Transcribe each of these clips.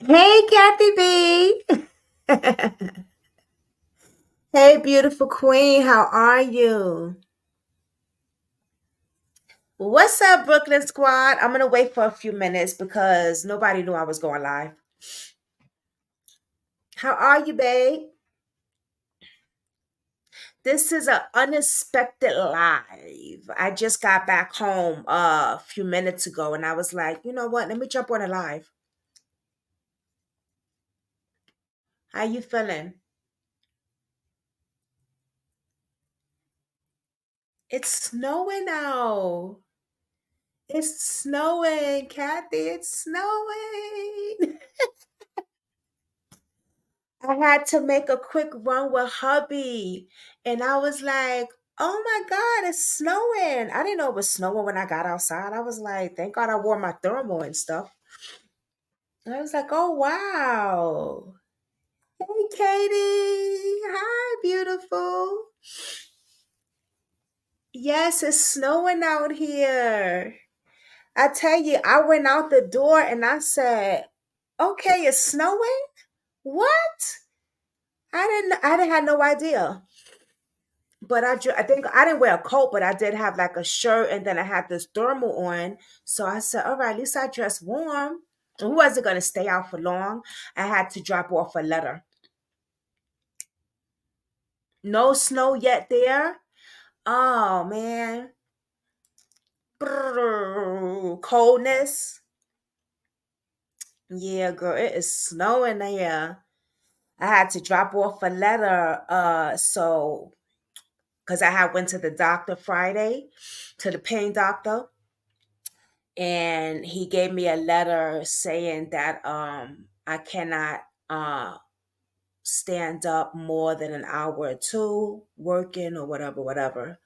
Hey, Kathy B. Hey, beautiful queen. How are you? What's up, Brooklyn Squad? I'm going to wait for a few minutes because nobody knew I was going live. How are you, babe? This is an unexpected live. I just got back home a few minutes ago and I was like, you know what? Let me jump on a live. How you feeling? It's snowing now. It's snowing, Kathy. It's snowing. I had to make a quick run with hubby. And I was like, oh my God, it's snowing. I didn't know it was snowing when I got outside. I was like, thank God I wore my thermal and stuff. And I was like, oh wow. Hey, Katie. Hi, beautiful. Yes, it's snowing out here. I tell you, I went out the door and I said, okay, it's snowing? What? I didn't have no idea. But I think I didn't wear a coat, but I did have like a shirt, and then I had this thermal on. So I said, "All right, at least I dressed warm." We wasn't gonna stay out for long. I had to drop off a letter. No snow yet there. Oh man, brrr, coldness. Yeah, girl, it is snowing there. I had to drop off a letter. So because I had went to the doctor Friday, to the pain doctor, and he gave me a letter saying that I cannot stand up more than an hour or two working or whatever.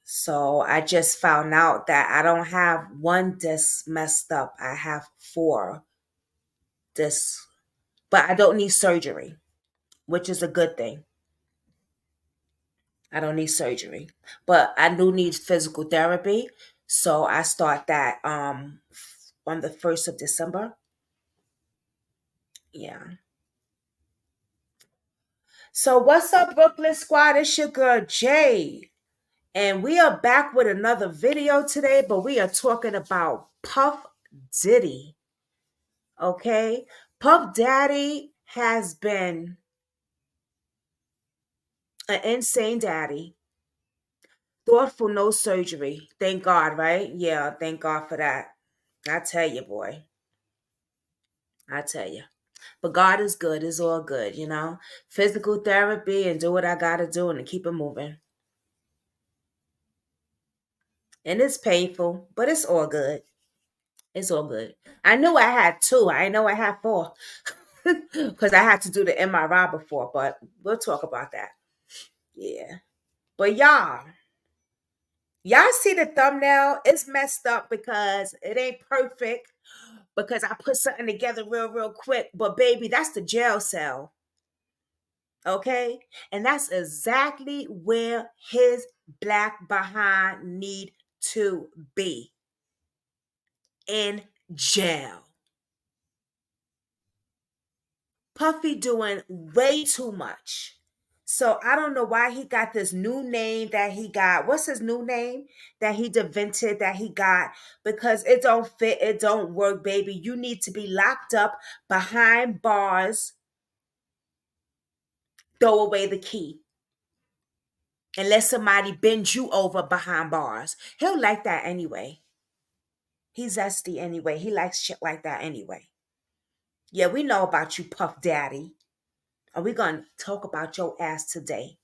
So I just found out that I don't have one disc messed up. I have four discs, but I don't need surgery, which is a good thing. I don't need surgery, but I do need physical therapy. So I start that on the 1st of December. Yeah. So what's up, Brooklyn Squad? It's your girl Jay. And we are back with another video today, but we are talking about Puff Diddy. Okay? Puff Daddy has been an insane daddy. Thoughtful, no surgery. Thank God, right? Yeah, thank God for that. I tell you, boy. I tell you. But God is good. It's all good, you know? Physical therapy and do what I gotta do and keep it moving. And it's painful, but it's all good. It's all good. I knew I had two. I know I had four because I had to do the MRI before, but we'll talk about that. Yeah. But y'all see the thumbnail? It's messed up because it ain't perfect because I put something together real quick. But baby, that's the jail cell. Okay? And that's exactly where his black behind need to be. In jail. Puffy doing way too much. So I don't know why he got this new name that he got. What's his new name that he invented that he got? Because it don't fit, it don't work, baby. You need to be locked up behind bars. Throw away the key. And let somebody bend you over behind bars. He'll like that anyway. He's zesty anyway. He likes shit like that anyway. Yeah, we know about you, Puff Daddy. Are we going to talk about your ass today?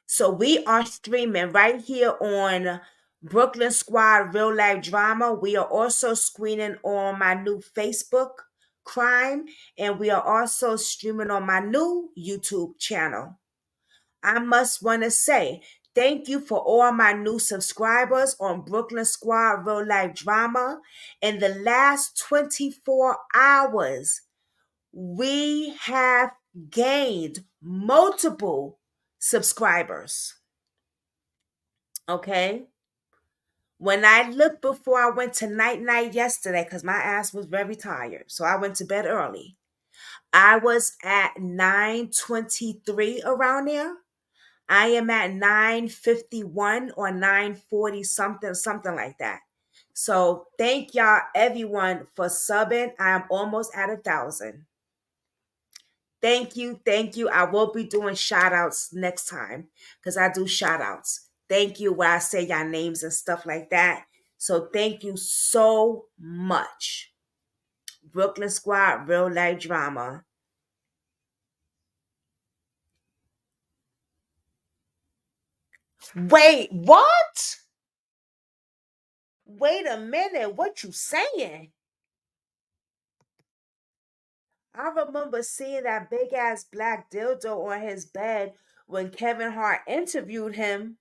So we are streaming right here on Brooklyn Squad Real Life Drama. We are also screening on my new Facebook Crime, and we are also streaming on my new YouTube channel. I must want to say thank you for all my new subscribers on Brooklyn Squad Real Life Drama. In the last 24 hours, we have gained multiple subscribers. Okay. When I looked before I went to night yesterday, because my ass was very tired, so I went to bed early. I was at 9:23 around there. I am at 9:51 or 9:40 something, something like that. So thank y'all everyone for subbing. I am almost at 1,000. Thank you, thank you. I will be doing shout outs next time because I do shout outs. Thank you where I say y'all names and stuff like that. So thank you so much. Brooklyn Squad, real life drama. Wait, what? Wait a minute, what you saying? I remember seeing that big ass black dildo on his bed when Kevin Hart interviewed him.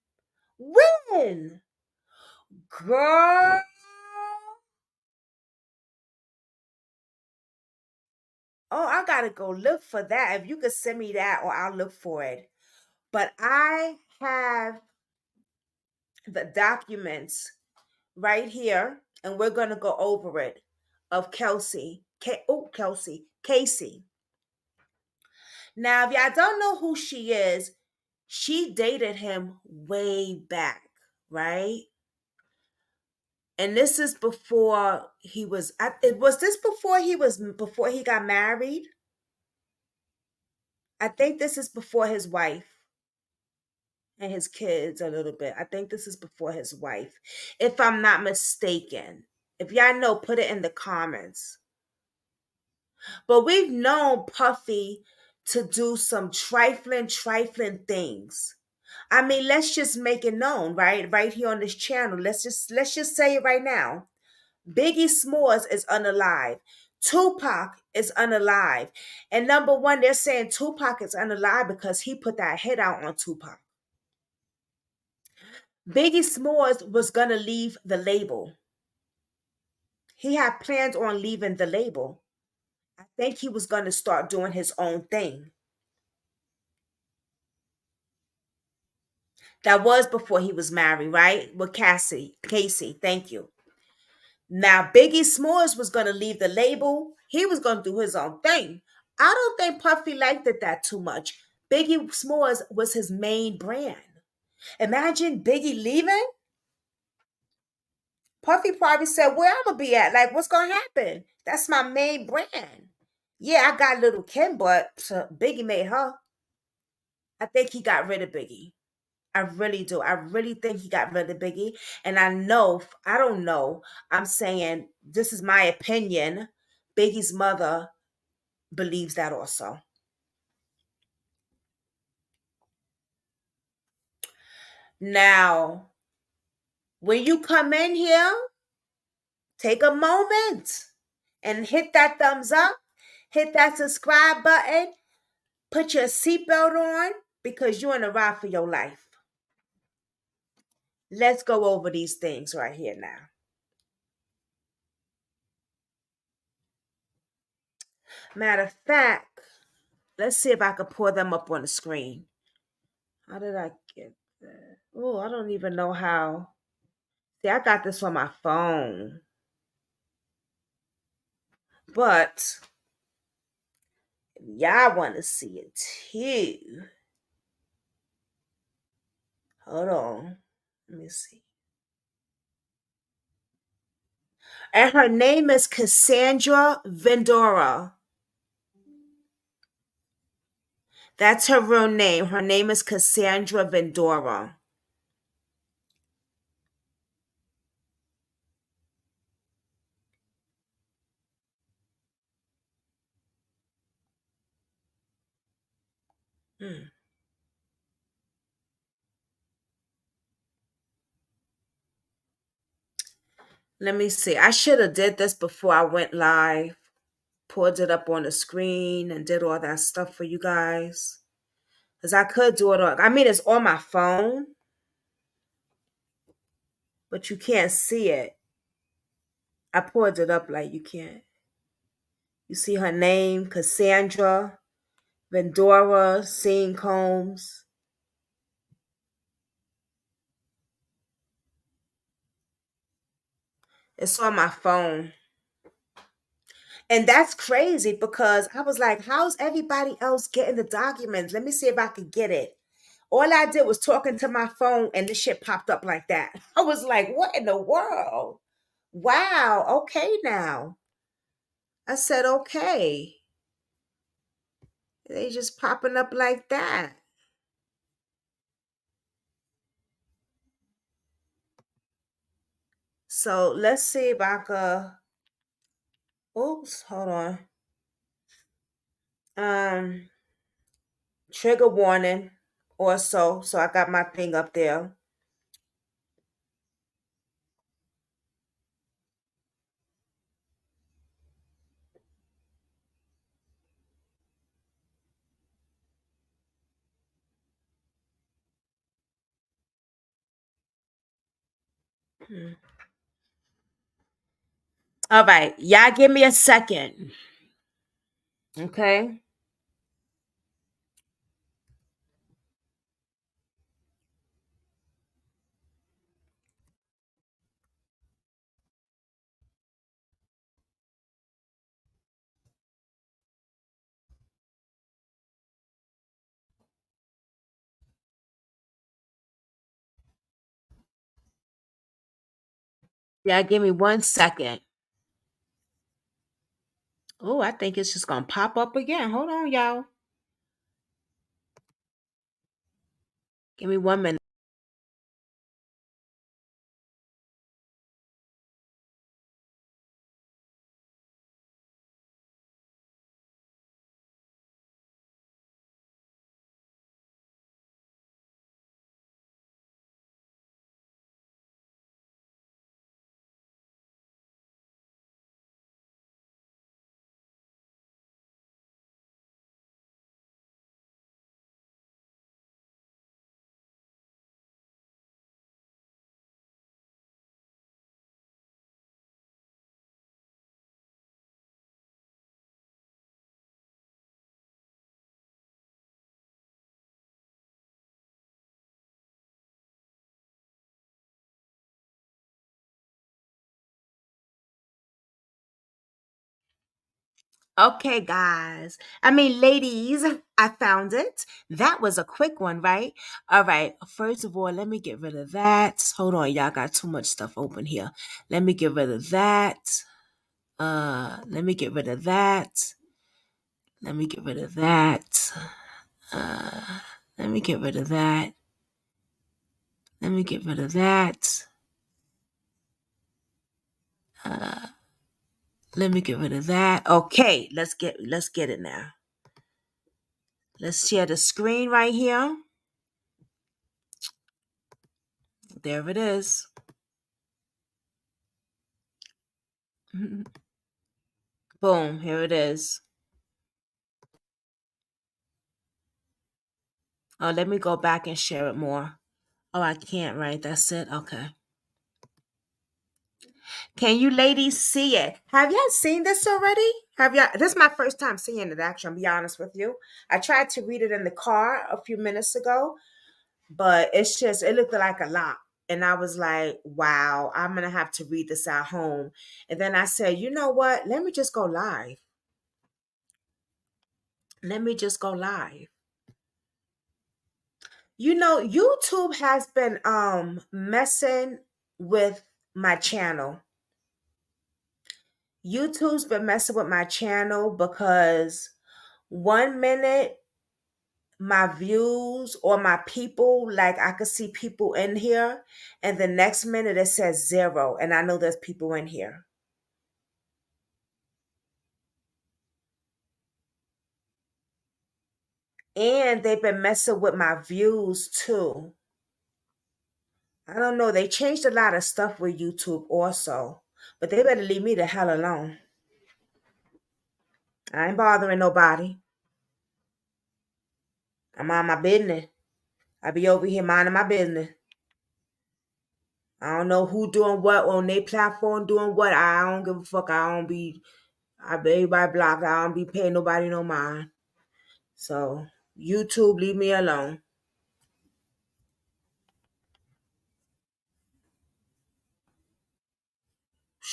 When? Girl. Oh, I gotta go look for that. If you could send me that, or I'll look for it. But I have the documents right here, and we're gonna go over it of Casey. Now, if y'all don't know who she is, she dated him way back, right? And this is before he was. Was this before he got married? I think this is before his wife and his kids a little bit. I think this is before his wife, if I'm not mistaken. If y'all know, put it in the comments. But we've known Puffy to do some trifling things. I mean, let's just make it known, right? Right here on this channel. Let's just say it right now. Biggie Smalls is unalive. Tupac is unalive. And number one, they're saying Tupac is unalive because he put that hit out on Tupac. Biggie Smalls was gonna leave the label. He had plans on leaving the label. I think he was gonna start doing his own thing. That was before he was married, right? With Casey, thank you. Now, Biggie Smalls was going to leave the label. He was going to do his own thing. I don't think Puffy liked it that too much. Biggie Smalls was his main brand. Imagine Biggie leaving. Puffy probably said, "Where I'm going to be at? Like, what's going to happen? That's my main brand." Yeah, I got little Kim, but Biggie made her. I think he got rid of Biggie. I really do. I really think he got rid of Biggie. And I don't know. I'm saying this is my opinion. Biggie's mother believes that also. Now, when you come in here, take a moment and hit that thumbs up, hit that subscribe button, put your seatbelt on because you're in a ride for your life. Let's go over these things right here now. Matter of fact, let's see if I can pull them up on the screen. How did I get that? Oh, I don't even know how. See, I got this on my phone. But y'all want to see it too. Hold on. Let me see. And her name is Cassandra Vendora. That's her real name. Her name is Cassandra Vendora. Hmm. Let me see. I should have did this before I went live. Pulled it up on the screen and did all that stuff for you guys. Because I could do it on, I mean, it's on my phone, but you can't see it. I pulled it up like you can't. You see her name, Cassandra Vendora Singh Combs. It's on my phone. And that's crazy because I was like, how's everybody else getting the documents? Let me see if I could get it. All I did was talking to my phone and the shit popped up like that. I was like, what in the world? Wow, okay now. I said, okay. They just popping up like that. So let's see if I could. Oops, hold on. Um, Trigger warning or so. So I got my thing up there. Hmm. All right, y'all give me a second. Okay. Yeah, give me 1 second. Oh, I think it's just gonna pop up again. Hold on, y'all. Give me 1 minute. Okay, guys. I mean, ladies, I found it. That was a quick one, right? All right. First of all, let me get rid of that. Hold on, y'all got too much stuff open here. Let me get rid of that. Let me get rid of that. Let me get rid of that. Uh, Let me get rid of that. Let me get rid of that. Uh, Let me get rid of that. Okay, let's get it now. Let's share the screen right here. There it is. Boom, here it is. Oh, let me go back and share it more. Oh, I can't, right? That's it. Okay. Can you ladies see it? Have y'all seen this already? Have y'all? This is my first time seeing it, actually. I'll be honest with you. I tried to read it in the car a few minutes ago, but it looked like a lot. And I was like, wow, I'm going to have to read this at home. And then I said, you know what? Let me just go live. Let me just go live. You know, YouTube has been messing with my channel. YouTube's been messing with my channel because 1 minute my views or my people, like I could see people in here, and the next minute it says zero, and I know there's people in here. And they've been messing with my views too. I don't know. They changed a lot of stuff with YouTube also, but they better leave me the hell alone. I ain't bothering nobody. I'm on my business. I be over here minding my business. I don't know who doing what on their platform, doing what. I don't give a fuck. I be everybody blocked. I don't be paying nobody no mind. So YouTube, leave me alone.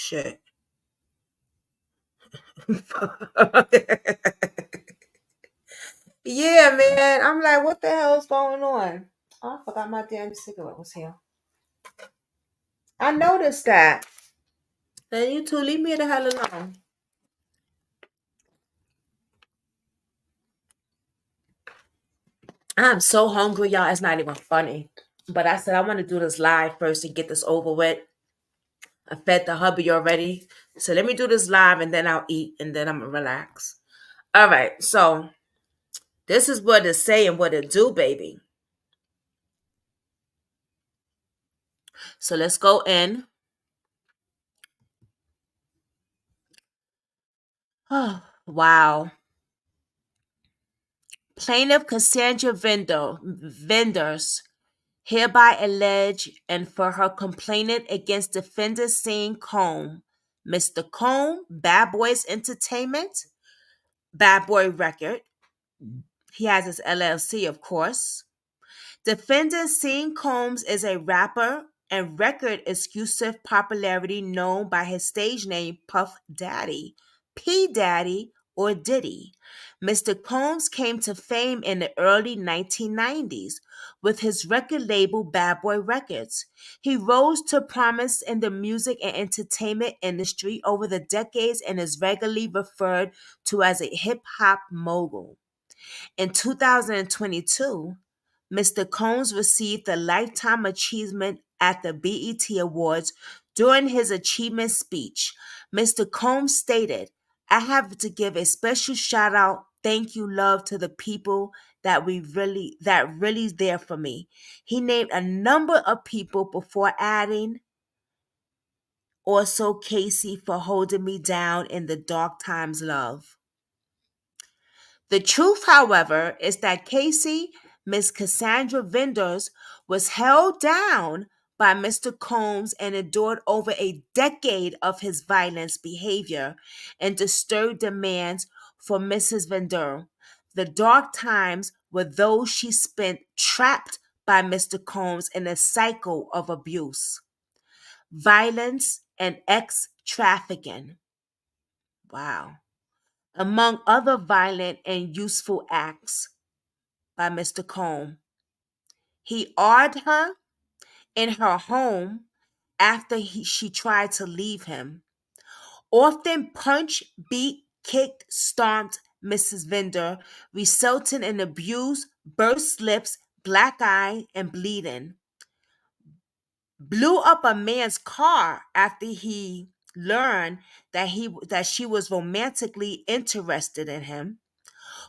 Shit. Yeah, man. I'm like, what the hell is going on? Oh, I forgot my damn cigarette was here. I noticed that. Then you two leave me the hell alone. I'm so hungry, y'all. It's not even funny. But I said I want to do this live first and get this over with. I fed the hubby already. So let me do this live and then I'll eat and then I'm gonna relax. All right, so this is what it say and what it do, baby. So let's go in. Oh, wow. Plaintiff Cassandra vendors hereby allege and for her complainant against defendant Sean Combe, Mr. Combe, Bad Boys Entertainment, Bad Boy Record. He has his LLC, of course. Defendant Sean Combs is a rapper and record exclusive popularity known by his stage name Puff Daddy, P Daddy, or Diddy. Mr. Combs came to fame in the early 1990s with his record label Bad Boy Records. He rose to prominence in the music and entertainment industry over the decades and is regularly referred to as a hip hop mogul. In 2022, Mr. Combs received the Lifetime Achievement at the BET Awards. During his achievement speech, Mr. Combs stated, I have to give a special shout out, thank you, love to the people that really there for me. He named a number of people before adding, also Casey for holding me down in the dark times, love. The truth, however, is that Casey, Miss Cassandra Vendors, was held down by Mr. Combs and endured over a decade of his violence behavior and disturbed demands for Mrs. Vendor. The dark times were those she spent trapped by Mr. Combs in a cycle of abuse, violence, and ex trafficking. Wow. Among other violent and useful acts by Mr. Combe. He awed her in her home after she tried to leave him, often punched, beat, kicked, stomped Mrs. Vendor, resulting in abuse, burst lips, black eye, and bleeding. Blew up a man's car after he learned that she was romantically interested in him,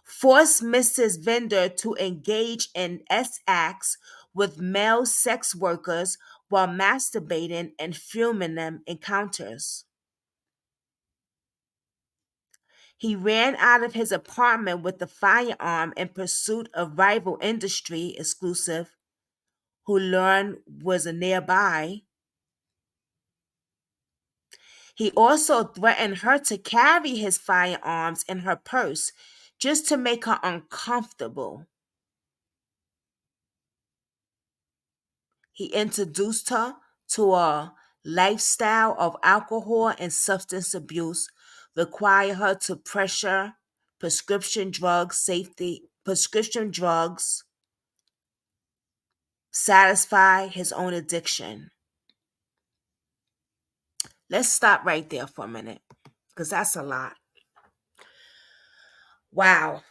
forced Mrs. Vendor to engage in acts with male sex workers while masturbating and filming them encounters. He ran out of his apartment with a firearm in pursuit of rival industry exclusive, who learned was nearby. He also threatened her to carry his firearms in her purse just to make her uncomfortable. He introduced her to a lifestyle of alcohol and substance abuse, required her to pressure prescription drugs, satisfy his own addiction. Let's stop right there for a minute, because that's a lot. Wow.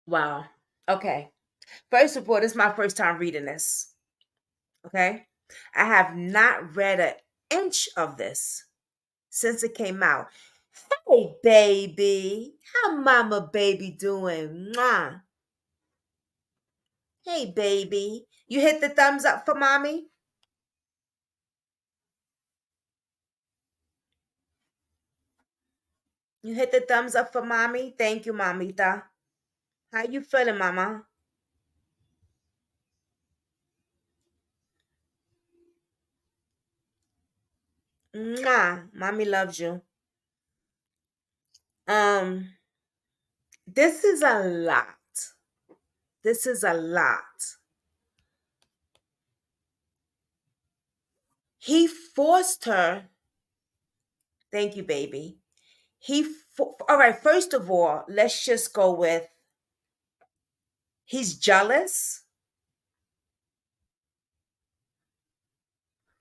Wow. Okay. First of all, this is my first time reading this. Okay. I have not read an inch of this since it came out. Hey, baby. How mama baby doing? Mwah. Hey, baby. You hit the thumbs up for mommy? You hit the thumbs up for mommy? Thank you, mamita. How you feeling, mama? Mwah. Mommy loves you. Um, this is a lot. This is a lot. He forced her. Thank you, baby. All right, first of all, let's just go with he's jealous.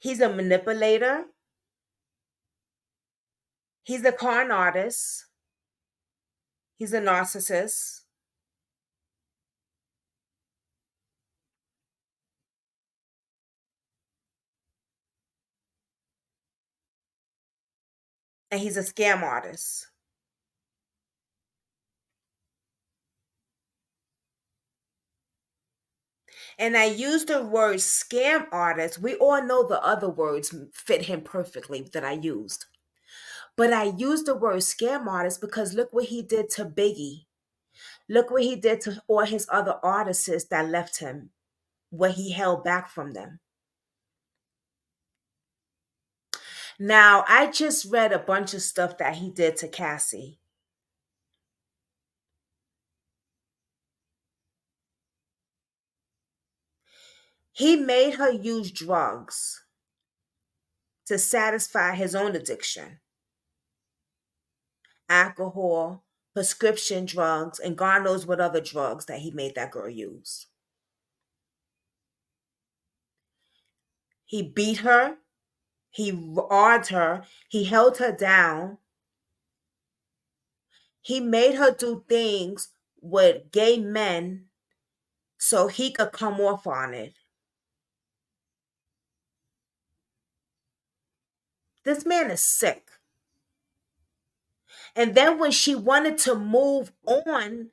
He's a manipulator. He's a con artist. He's a narcissist. And he's a scam artist. And I use the word scam artist. We all know the other words fit him perfectly that I used. But I used the word scam artist because look what he did to Biggie. Look what he did to all his other artists that left him, what he held back from them. Now, I just read a bunch of stuff that he did to Cassie. He made her use drugs to satisfy his own addiction, alcohol, prescription drugs, and God knows what other drugs that he made that girl use. He beat her, he awed her, he held her down, he made her do things with gay men so he could come off on it. This man is sick. And then when she wanted to move on,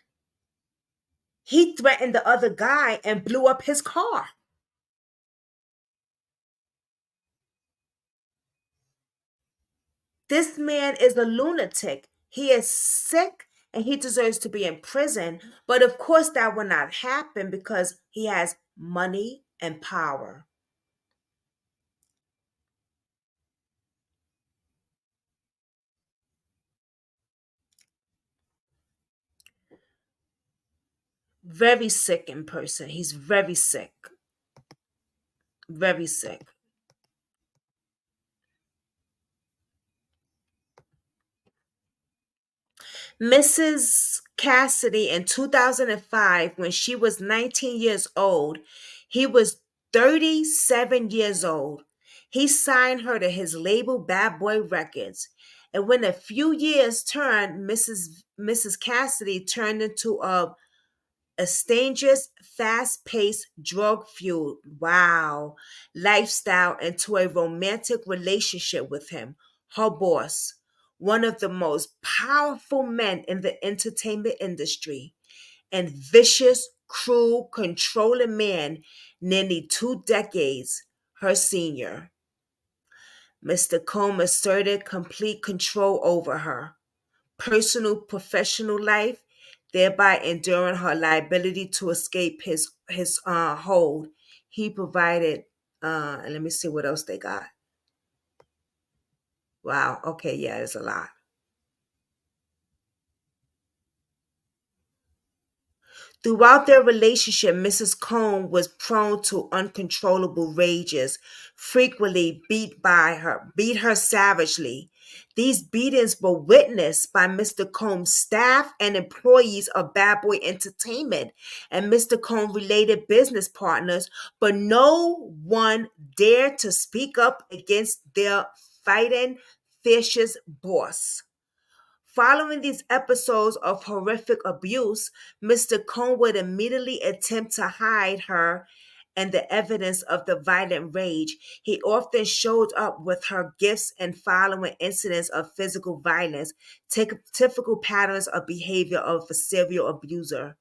he threatened the other guy and blew up his car. This man is a lunatic. He is sick and he deserves to be in prison. But of course, that will not happen because he has money and power. Very sick in person. He's very sick. Very sick. Mrs. Cassidy in 2005, when she was 19 years old, he was 37 years old. He signed her to his label Bad Boy Records. And when a few years turned, Mrs. Cassidy turned into a dangerous, fast-paced, drug-fueled, wow, lifestyle into a romantic relationship with him, her boss, one of the most powerful men in the entertainment industry, and vicious, cruel, controlling man nearly 2 decades her senior. Mr. Combe asserted complete control over her personal professional life, thereby enduring her liability to escape his hold. He provided and let me see what else they got. Wow, okay, yeah, there's a lot. Throughout their relationship, Mrs. Cone was prone to uncontrollable rages, frequently beat her savagely. These beatings were witnessed by Mr. Combs' staff and employees of Bad Boy Entertainment and Mr. Combs' related business partners, but no one dared to speak up against their fighting, vicious boss. Following these episodes of horrific abuse, Mr. Cohn would immediately attempt to hide her and the evidence of the violent rage. He often showed up with her gifts and following incidents of physical violence, typical patterns of behavior of a serial abuser.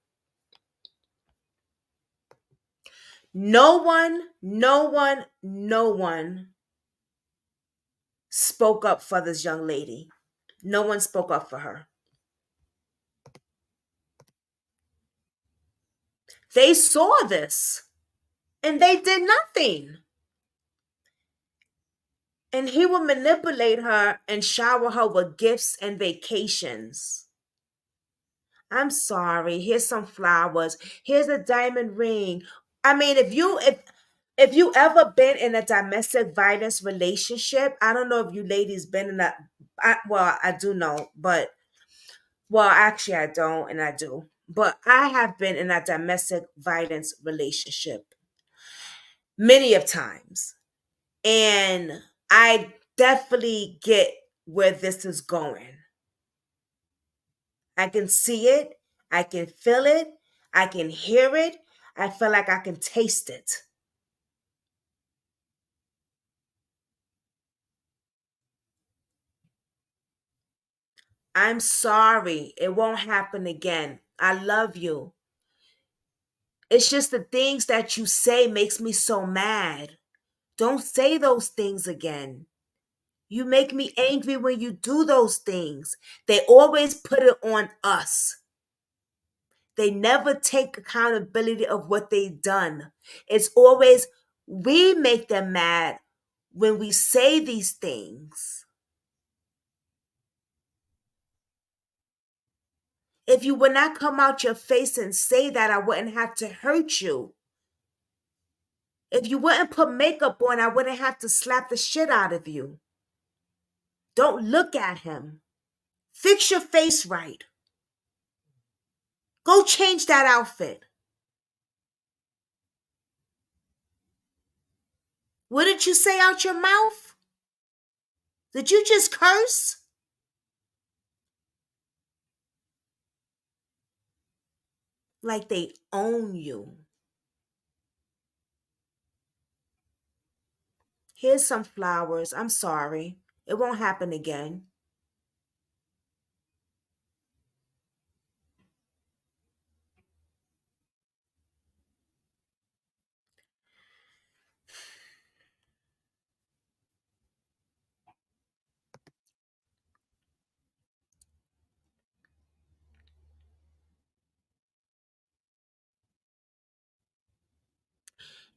No one spoke up for this young lady. No one spoke up for her. They saw this and they did nothing. And he would manipulate her and shower her with gifts and vacations. I'm sorry. Here's some flowers. Here's a diamond ring. I mean, if If you ever been in a domestic violence relationship, I don't know if you ladies been in a, well, I do know, but well, actually, I don't, and I do. But I have been in a domestic violence relationship many of times. And I definitely get where this is going. I can see it, I can feel it, I can hear it, I feel like I can taste it. I'm sorry. It won't happen again. I love you. It's just the things that you say makes me so mad. Don't say those things again. You make me angry when you do those things. They always put it on us. They never take accountability of what they've done. It's always we make them mad when we say these things. If you would not come out your face and say that, I wouldn't have to hurt you. If you wouldn't put makeup on, I wouldn't have to slap the shit out of you. Don't look at him. Fix your face right. Go change that outfit. What did you say out your mouth? Did you just curse? Like they own you. Here's some flowers. I'm sorry. It won't happen again.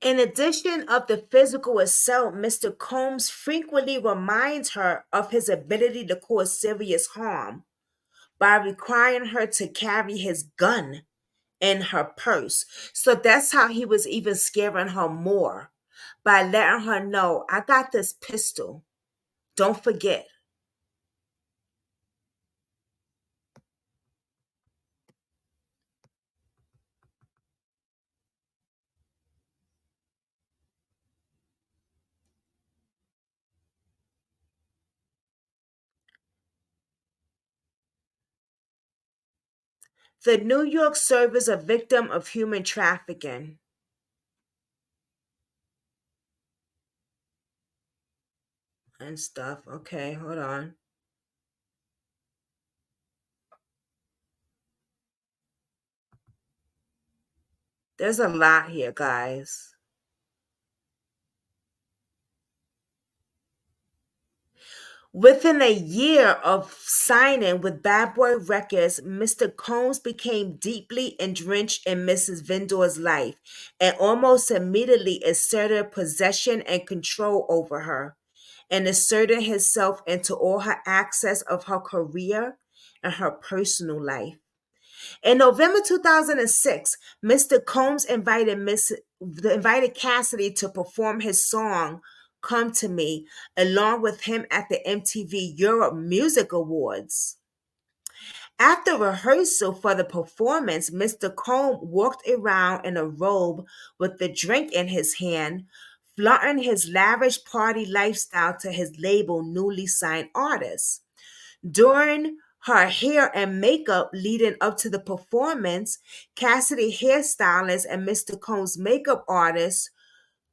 In addition of the physical assault, Mr. Combs frequently reminds her of his ability to cause serious harm by requiring her to carry his gun in her purse. So that's how he was even scaring her more, by letting her know, I got this pistol. Don't forget. The New York serves a victim of human trafficking and stuff. Okay, hold on. There's a lot here, guys. Within a year of signing with Bad Boy Records, Mr. Combs became deeply entrenched in Mrs. Vendor's life and almost immediately asserted possession and control over her, and asserted himself into all her access of her career and her personal life. In November 2006, Mr. Combs invited Cassidy to perform his song Come to Me along with him at the MTV Europe Music Awards. After rehearsal for the performance, Mr. Combs walked around in a robe with the drink in his hand, flaunting his lavish party lifestyle to his label newly signed artists. During her hair and makeup leading up to the performance, Cassidy hairstylist and Mr. Combs makeup artist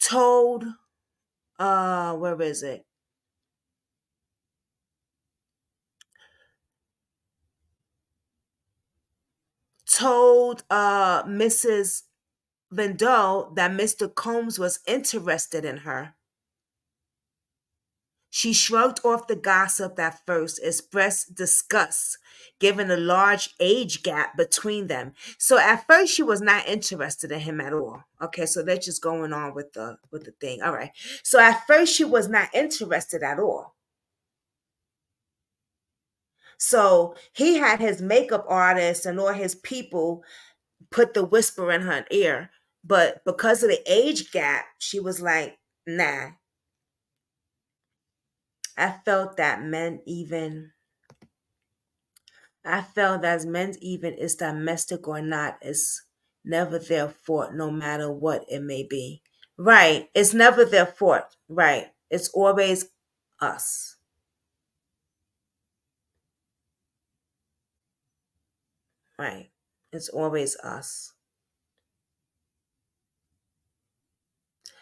told where is it? Told Mrs. Vendel that Mr. Combs was interested in her. She shrugged off the gossip at first, expressed disgust, given the large age gap between them. So at first she was not interested in him at all. Okay, so they're just going on with the thing. All right. So at first she was not interested at all. So he had his makeup artist and all his people put the whisper in her ear. But because of the age gap, she was like, nah. I felt that men even I felt as men's even is domestic or not, is never their fault, no matter what it may be. Right. It's never their fault. Right. It's always us. Right. It's always us.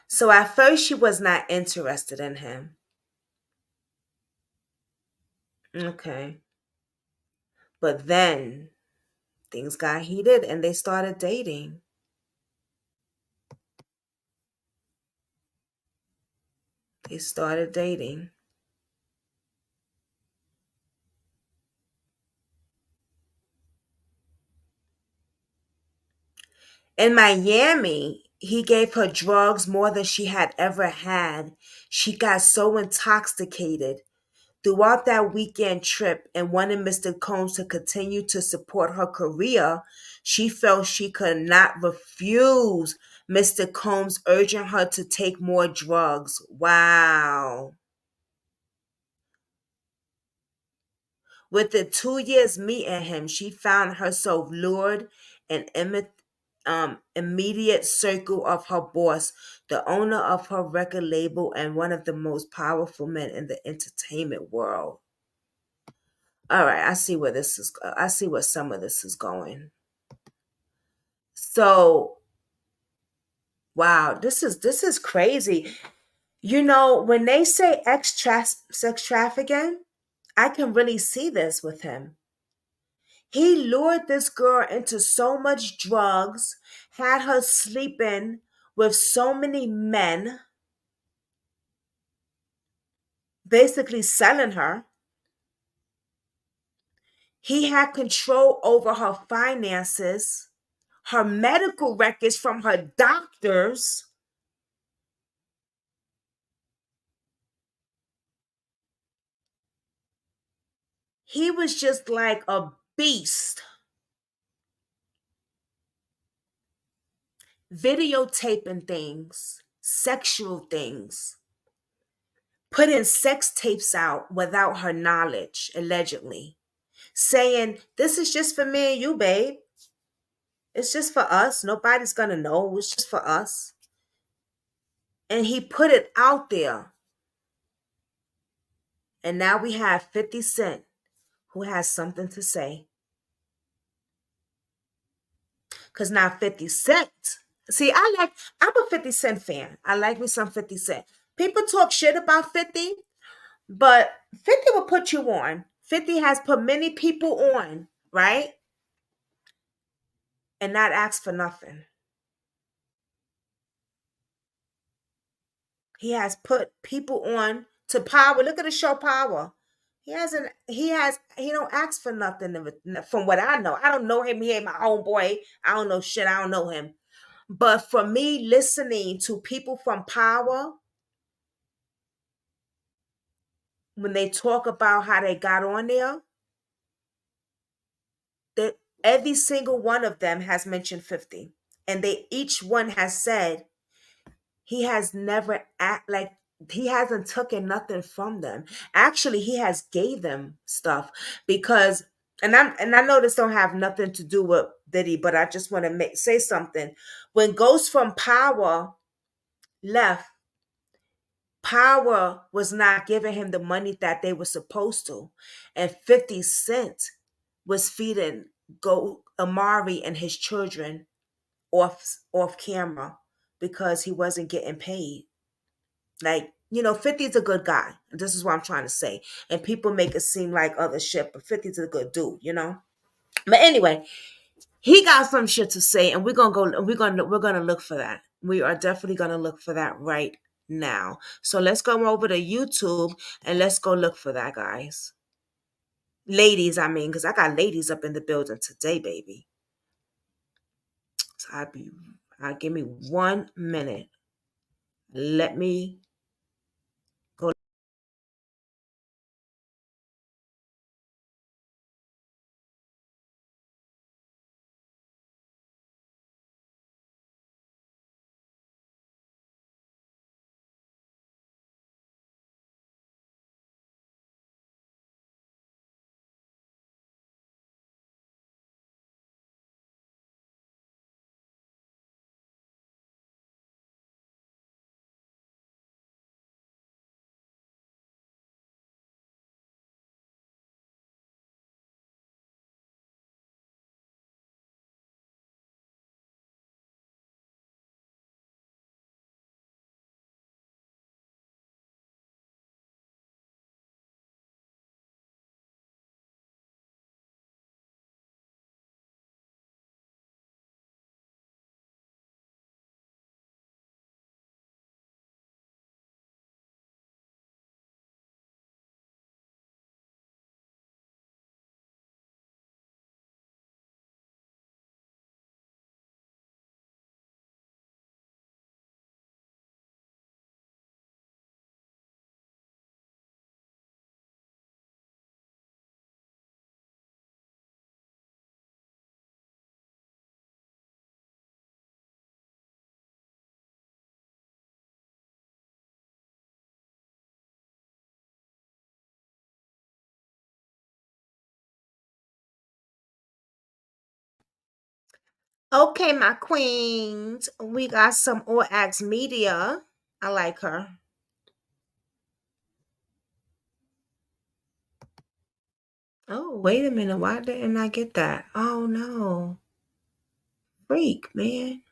So at first she was not interested in him. Okay. But then things got heated and they started dating. They started dating. In Miami, he gave her drugs more than she had ever had. She got so intoxicated throughout that weekend trip and wanted Mr. Combs to continue to support her career. She felt she could not refuse Mr. Combs urging her to take more drugs. Wow. Within 2 years meeting him, she found herself lured and immediate circle of her boss, the owner of her record label and one of the most powerful men in the entertainment world. All right, I see where this is. I see where some of this is going. So, wow, this is crazy. You know, when they say sex trafficking, I can really see this with him. He lured this girl into so much drugs, had her sleeping with so many men, basically selling her. He had control over her finances, her medical records from her doctors. He was just like a beast, videotaping things, sexual things, putting sex tapes out without her knowledge, allegedly, saying, "This is just for me and you, babe. It's just for us. Nobody's gonna know. It's just for us." And he put it out there. And now we have 50 Cent who has something to say. Because now 50 Cent, see, I'm a 50 Cent fan. I like me some 50 Cent. People talk shit about 50, but 50 will put you on. 50 has put many people on, right? And not ask for nothing. He has put people on to Power. Look at the show Power. He don't ask for nothing from what I know. I don't know him. He ain't my homeboy. I don't know shit. I don't know him. But for me, listening to people from Power, when they talk about how they got on there, that every single one of them has mentioned 50. And they each one has said he has never act like he hasn't taken nothing from them. Actually, he has gave them stuff because I know this don't have nothing to do with Diddy, but I just want to say something. When Ghost from Power left, Power was not giving him the money that they were supposed to, and 50 Cent was feeding Go Amari and his children off camera because he wasn't getting paid. Like, 50 is a good guy. This is what I'm trying to say. And people make it seem like other shit, but 50 is a good dude. But anyway, he got some shit to say, and we're gonna look for that. We are definitely gonna look for that right now. So let's go over to YouTube and let's go look for that, guys. Ladies, I mean, because I got ladies up in the building today, baby. So give me 1 minute. Let me go. Okay, my queens. We got some All Acts Media. I like her. Oh, wait a minute. Why didn't I get that? Oh no. Freak, man.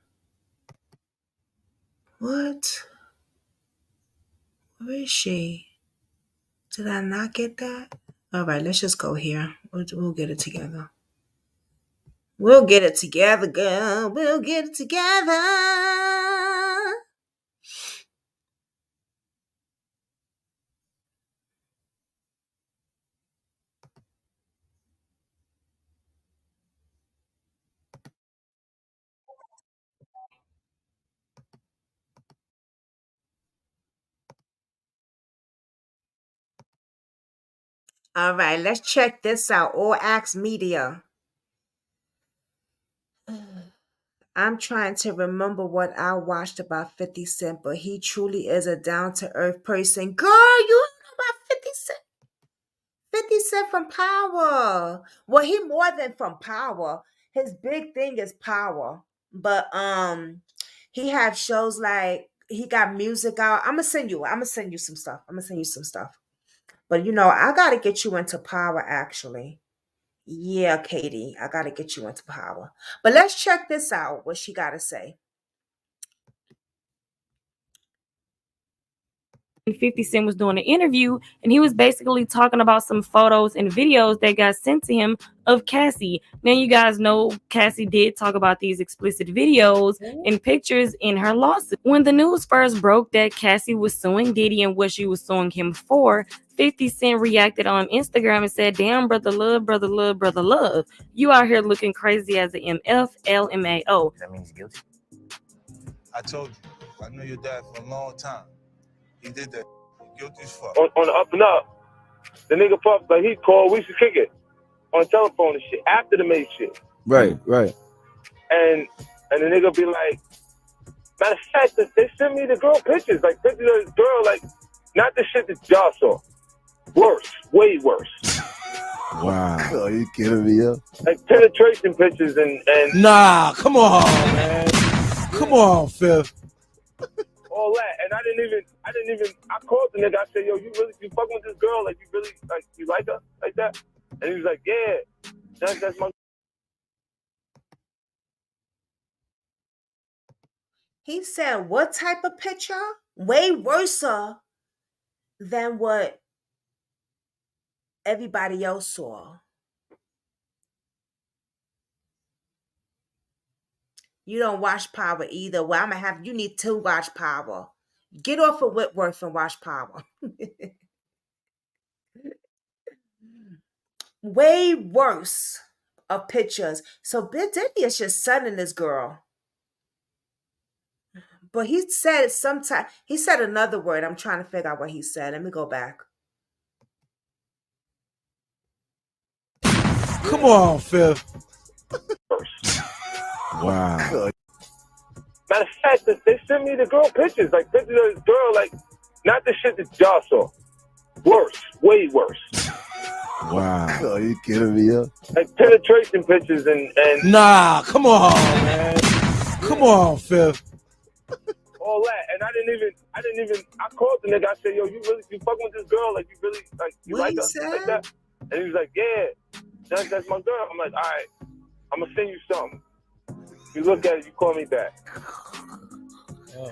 What? Where is she? Did I not get that? All right, let's just go here. We'll get it together. We'll get it together, girl. We'll get it together. All right, let's check this out. All Acts Media. I'm trying to remember what I watched about 50 Cent, but he truly is a down to earth person. Girl, you know about 50 Cent? 50 Cent from Power. Well, he more than from Power. His big thing is Power. But he have shows like he got music out. I'm gonna send you some stuff. I'm gonna send you some stuff. But I gotta get you into Power actually. Yeah, Katie, I gotta get you into Power. But let's check this out, what she gotta say. 50 Cent was doing an interview, and he was basically talking about some photos and videos that got sent to him of Cassie. Now, you guys know Cassie did talk about these explicit videos and pictures in her lawsuit. When the news first broke that Cassie was suing Diddy and what she was suing him for, 50 Cent reacted on Instagram and said, "Damn, brother love, brother love, brother love. You out here looking crazy as an MF, LMAO." That means guilty. I told you, I knew your dad for a long time. He did that. He guilty as fuck. On the up and up, the nigga Puff, like he called, we should kick it on the telephone and shit after the made shit. Right. And the nigga be like, matter of fact, they sent me the girl pictures, like pictures of this girl, like not the shit that y'all saw. Worse, way worse. Wow. Are you kidding me, yo? Like penetration pictures and Nah, come on, man. Come on, Fifth. all that. And I didn't even I called the nigga, I said, yo, you fucking with this girl, like you really like you like her like that? And he was like, yeah, that's my. He said, what type of picture? Way worse than what everybody else saw. You don't watch Power either. Well, I'm gonna have you need to watch Power. Get off of Whitworth and watch Power. Way worse of pictures. So Big Diddy is just sending this girl. But he said he said another word. I'm trying to figure out what he said. Let me go back. Come on, Fifth. Wow. Matter of fact, they sent me the girl pictures, like pictures of this girl, like not the shit that y'all saw. Worse, way worse. Wow. Are you kidding me, yo? Like penetration pictures and Nah, come on, man. Come on, Fifth. all that. And I didn't even I called the nigga, I said, yo, you fucking with this girl, like you really like you What like he her said? like that? And he was like, yeah, that's my girl. I'm like, all right, I'm gonna send you something. You look at it, you call me back.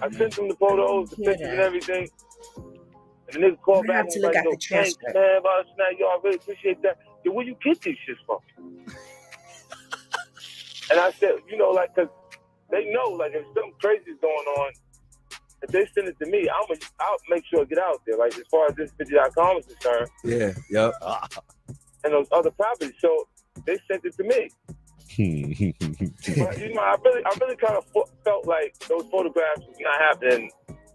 I sent him the photos, the pictures and everything. And the nigga called back and was like, yo, thanks, man, yo, I really appreciate that. Yo, where you get these shits from? And I said, like, because they know, like, if something crazy is going on, if they send it to me, I'll make sure it get out there. Like, as far as this 50.com is concerned. Yeah, yep. And those other properties. So they sent it to me. But, I really kind of felt like those photographs was not happening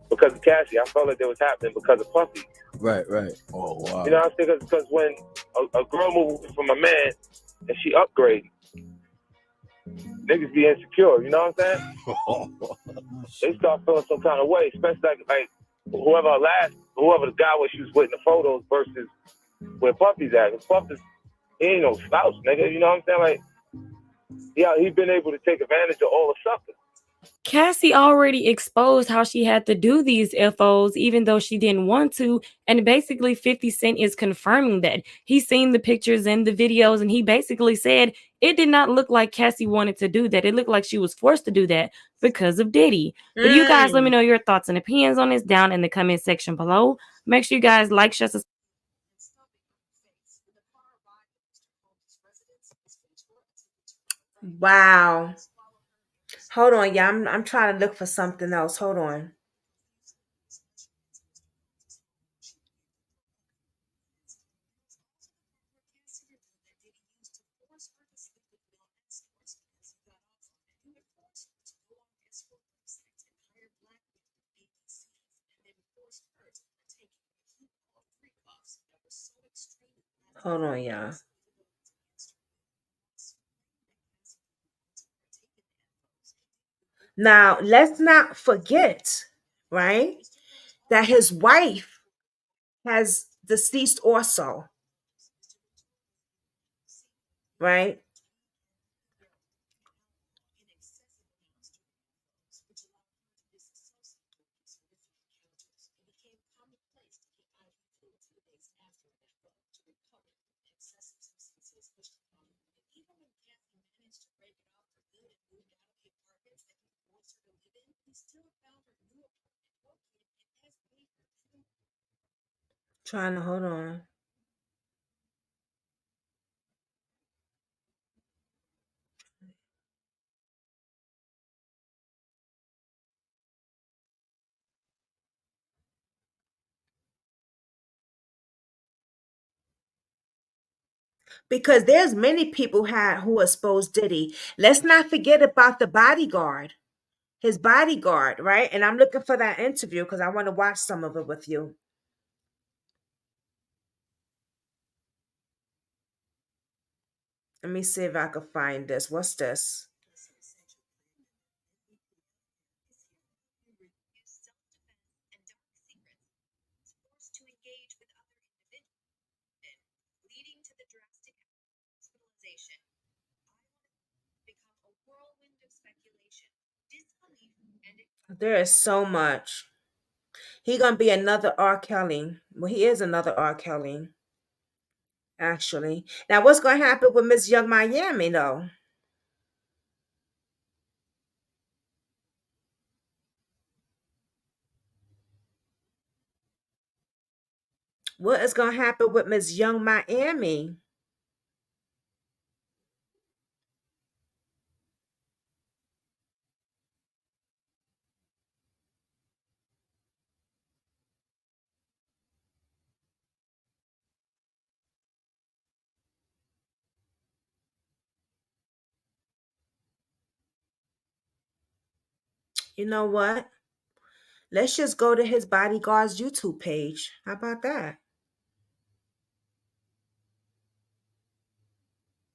because of Cassie. I felt like they was happening because of Puffy. Right. Oh, wow. You know what I'm saying? Because when a girl moves from a man and she upgrades, niggas be insecure. You know what I'm saying? They start feeling some kind of way, especially like whoever the guy was she was with in the photos versus where Puffy's at. Puffy's, he ain't no spouse, nigga. You know what I'm saying? Like, yeah, he's been able to take advantage of all the suckers. Cassie already exposed how she had to do these FOs even though she didn't want to. And basically 50 Cent is confirming that. He's seen the pictures and the videos and he basically said it did not look like Cassie wanted to do that. It looked like she was forced to do that because of Diddy. But you guys let me know your thoughts and opinions on this down in the comment section below. Make sure you guys like, share, subscribe. Wow. Hold on, y'all. I'm trying to look for something else. Hold on. Hold on, y'all. Now, let's not forget, right, that his wife has deceased also, right? Trying to hold on. Because there's many people who exposed Diddy. Let's not forget about the bodyguard, his bodyguard, right? And I'm looking for that interview because I want to watch some of it with you. Let me see if I can find this. What's this? There is so much. He gonna be another R. Kelly. Well, he is another R. Kelly, actually. Now, what's gonna happen with Miss Young Miami, though? What is gonna happen with Miss Young Miami? You know what? Let's just go to his bodyguard's YouTube page. How about that?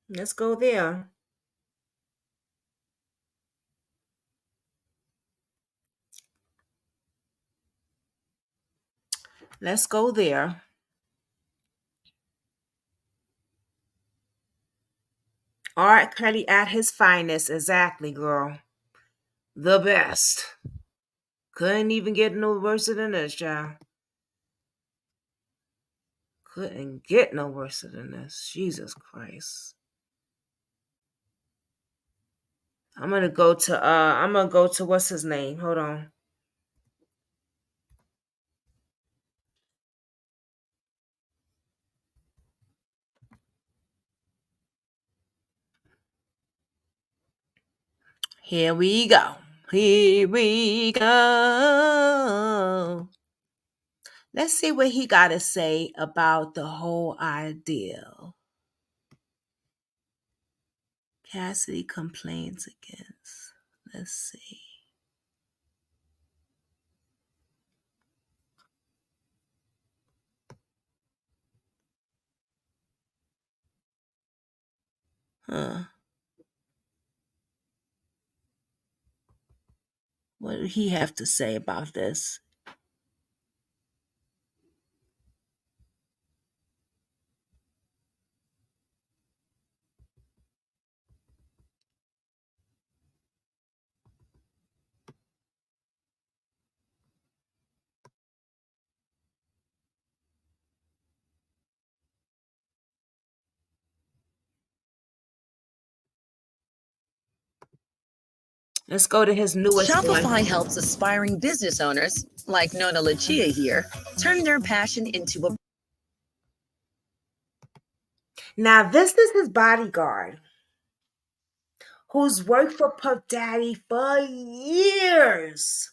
Let's go there. Let's go there. R. Kelly at his finest. Exactly, girl. The best. Couldn't even get no worse than this, child. Couldn't get no worse than this. Jesus Christ. I'm gonna go to what's his name? Hold on. Here we go. Here we go. Let's see what he got to say about the whole idea. Cassidy complains against. Let's see. Huh. What did he have to say about this? Let's go to his newest Shopify one. helps aspiring business owners, like Nona Lucia here, turn their passion into a... Now, this is his bodyguard, who's worked for Puff Daddy for years.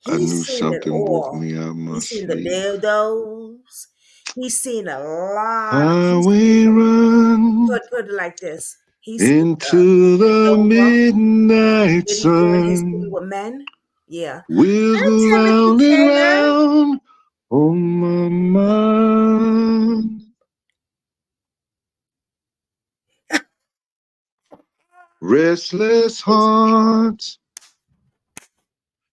I knew He's seen it something woke all. me out of my He's seen the sleep. dildos. He's seen a lot. Highway run Put it like this. He's seen into the Nova. midnight Did he doing his thing sun. with men? Yeah. Wheels And go Timothy round and Taylor. round on my mind. Restless hearts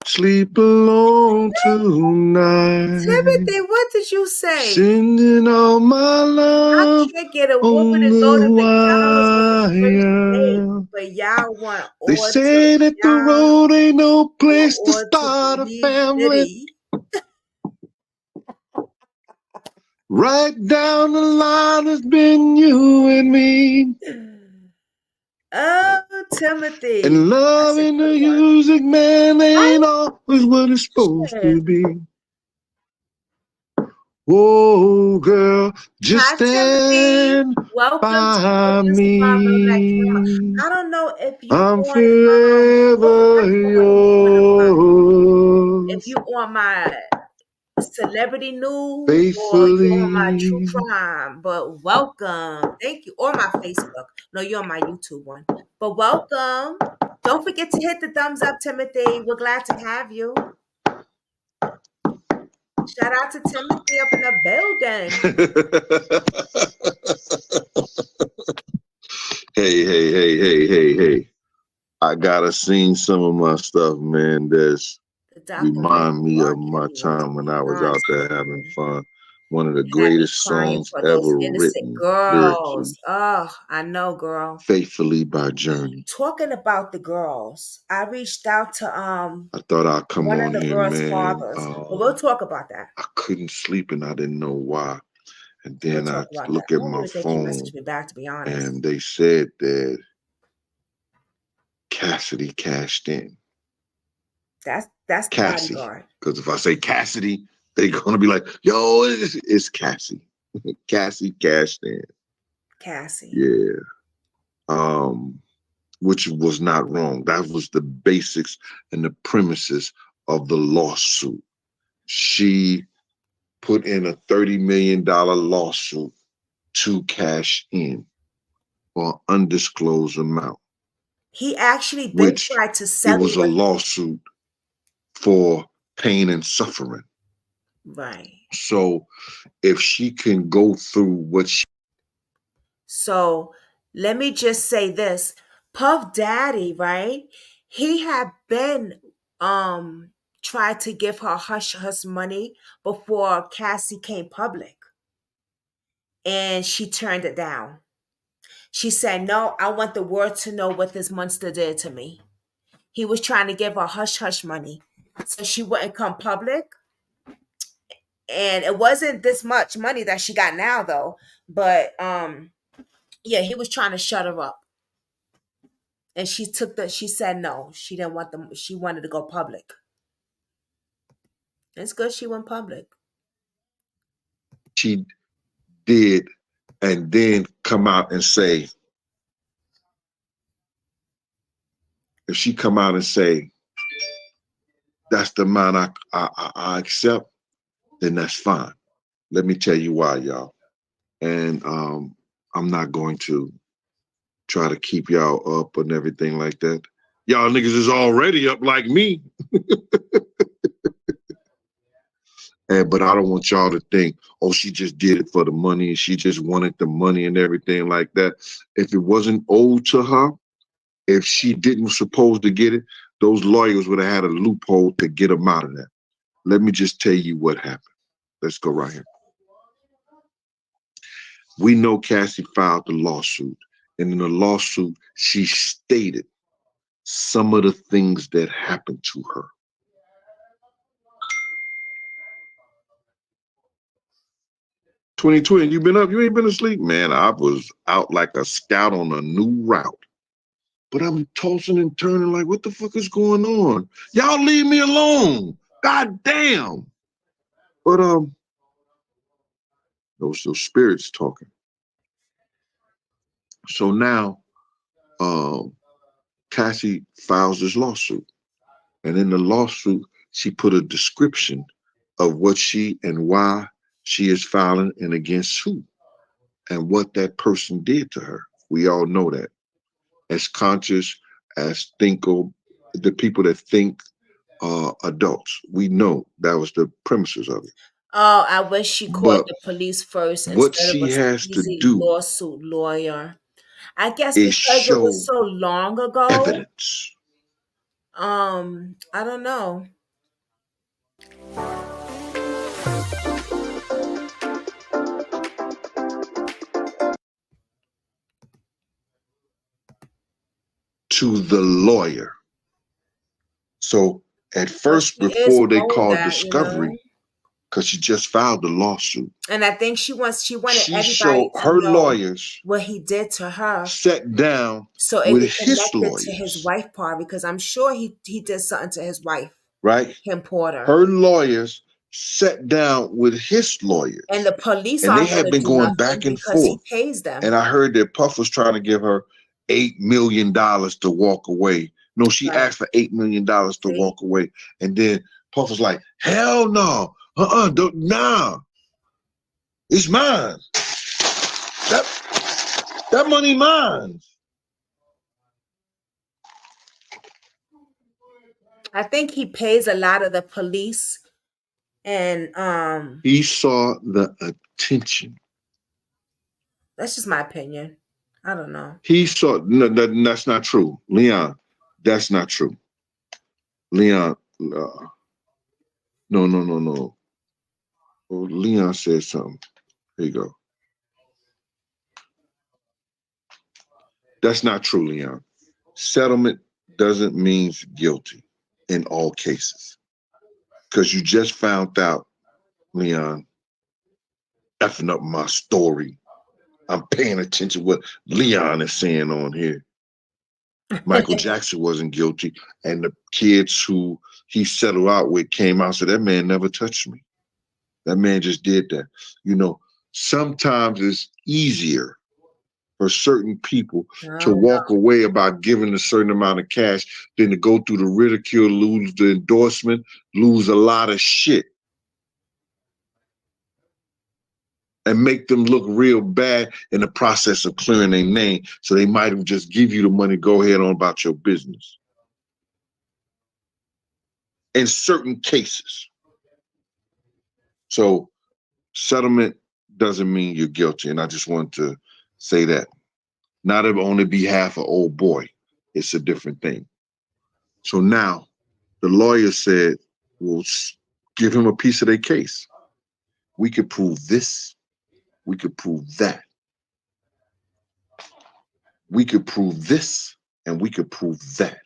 sleep alone tonight. Timothy, what did you say? Sending all my I love can't get a woman on to go to the McDonald's on the first date, wire. but y'all want They or to say that the y'all road ain't no place to or to start a believe family. Diddy. Right down the line has been you and me. Oh, Timothy. And love That's a in good the one. music, man, ain't always what it's supposed Shit. to be. Oh, girl, just Hi, Timothy. stand Welcome to by Put This Smile on That Camera. me. I don't know if you I'm on what forever platform are you on if yours, you on my celebrity news or you on my true faithfully. crime, but welcome. Thank you. Or my Facebook. No, you're on my YouTube one. But welcome. Don't forget to hit the thumbs up, Timothy. We're glad to have you. Shout out to Timothy up in the building. Hey. I gotta sing some of my stuff, man. That's The Dr. remind me of R. my Kelly was time when I was out there having nonsense. fun. One of the Had me greatest crying songs for those ever innocent written lyrically, girls. Oh, I know, girl. Faithfully by Journey. Talking about the girls, I reached out to I thought I'd come one of on the here, girls' man. fathers, but we'll talk about that. I couldn't sleep and I didn't know why. And We'll then I talk about that. look I at don't my even think he phone messaged me back, to be honest. and they said that Cassidy cashed in. That's the Cassie. bodyguard. Because if I say Cassidy, they're gonna be like, yo, it's Cassie. Cassie cashed in. Cassie. Yeah. Which was not wrong. That was the basics and the premises of the lawsuit. She put in a $30 million lawsuit to cash in for an undisclosed amount. He actually been Which tried to it sell was a lawsuit for pain and suffering. Right. So if she can go through what she... So let me just say this. Puff Daddy, right? He had been tried to give her hush hush money before Cassie came public. And she turned it down. She said, no, I want the world to know what this monster did to me. He was trying to give her hush hush money so she wouldn't come public. And it wasn't this much money that she got now though. But yeah, he was trying to shut her up. And she said no. She didn't want them, she wanted to go public. It's good she went public. She did, and then come out and say, if she come out and say, that's the amount I accept, then that's fine. Let me tell you why, y'all. And I'm not going to try to keep y'all up and everything like that. Y'all niggas is already up like me. But I don't want y'all to think, oh, she just did it for the money. She just wanted the money and everything like that. If it wasn't owed to her, if she didn't supposed to get it, those lawyers would have had a loophole to get them out of that. Let me just tell you what happened. Let's go right here. We know Cassie filed the lawsuit. And in the lawsuit, she stated some of the things that happened to her. Twin, you been up? You ain't been asleep? Man, I was out like a scout on a new route. But I'm tossing and turning like, what the fuck is going on? Y'all leave me alone. God damn. But those spirits talking. So now Cassie files this lawsuit. And in the lawsuit, she put a description of what she and why she is filing and against who and what that person did to her. We all know that. As conscious, as the people that think adults, we know that was the premises of it. Oh, I wish she called But the police first what instead of she a has to easy do lawsuit lawyer. I guess is because it was show so long ago. evidence. I don't know. To the lawyer. So at But first, she is before they older, called discovery, because she just filed the lawsuit, And I think she wanted she everybody showed to her know lawyers what he did to her, sat down so it with could his connect it to his lawyers, wife part, because I'm sure he did something to his wife, right? Kim Porter. Her lawyers sat down with his And lawyers, the police and they aren't going had to been do going nothing back and because he forth. pays them. And I heard that Puff was trying to give her $8 million to walk away. No, she Right. asked for $8 million to See? walk away. And then Puff was like, hell no. Nah. It's mine. That money mine. I think he pays a lot of the police, and He saw the attention. that's just my opinion. I don't know. He saw, no, that's not true. Leon, that's not true. Leon, no. Oh, Leon said something. Here you go. That's not true, Leon. Settlement doesn't mean guilty in all cases. Because you just found out, Leon, effing up my story. I'm paying attention to what Leon is saying on here. Michael Jackson wasn't guilty, and the kids who he settled out with came out and said, that man never touched me. That man just did that. You know, sometimes it's easier for certain people to walk away about giving a certain amount of cash than to go through the ridicule, lose the endorsement, lose a lot of shit, and make them look real bad in the process of clearing their name. So they might have just give you the money, go ahead on about your business. In certain cases. So settlement doesn't mean you're guilty. And I just want to say that. Not on the behalf of old boy. It's a different thing. So now the lawyer said, we'll give him a piece of their case. We could prove this. We could prove that. We could prove this and we could prove that.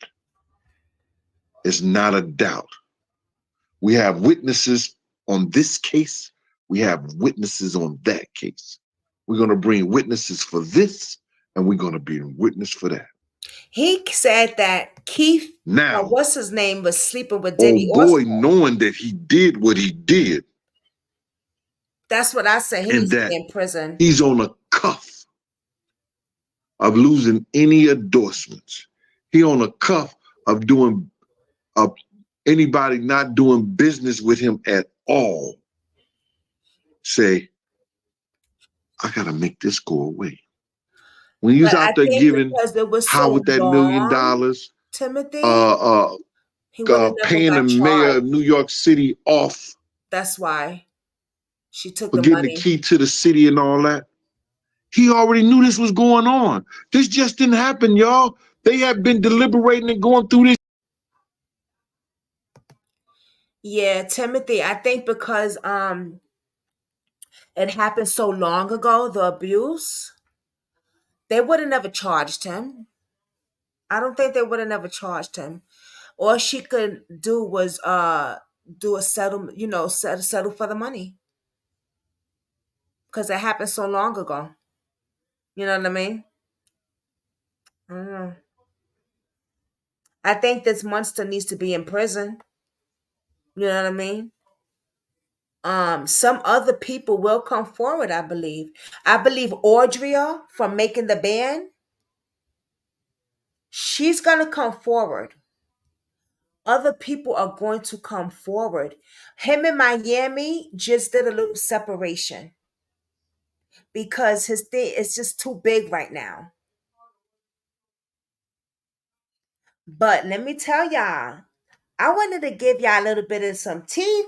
It's not a doubt. We have witnesses on this case. We have witnesses on that case. We're going to bring witnesses for this and we're going to be a witness for that. He said that Keith, Now, what's his name, was sleeping with Diddy old boy, also. knowing that he did what he did, That's what I said. He and needs to that be in prison. he's on a cuff of losing any endorsements. He on a cuff of doing anybody not doing business with him at all. Say, I gotta make this go away. When he was But I out there think giving because it was so Howard that $1 million, Timothy, he would have never paying the got mayor of charged. New York City off That's why she took for the getting the money. key to the city and all that. He already knew this was going on. This just didn't happen, y'all. They have been deliberating and going through this. Yeah, Timothy, I think because it happened so long ago, the abuse, they would have never charged him. I don't think they would have never charged him. All she could do was do a settlement, settle for the money. Because it happened so long ago. You know what I mean? I don't know. I think this monster needs to be in prison. You know what I mean? Some other people will come forward, I believe. I believe Audria from making the band, she's gonna come forward. Other people are going to come forward. Him in Miami just did a little separation because his thing is just too big right now. But let me tell y'all, I wanted to give y'all a little bit of some tea.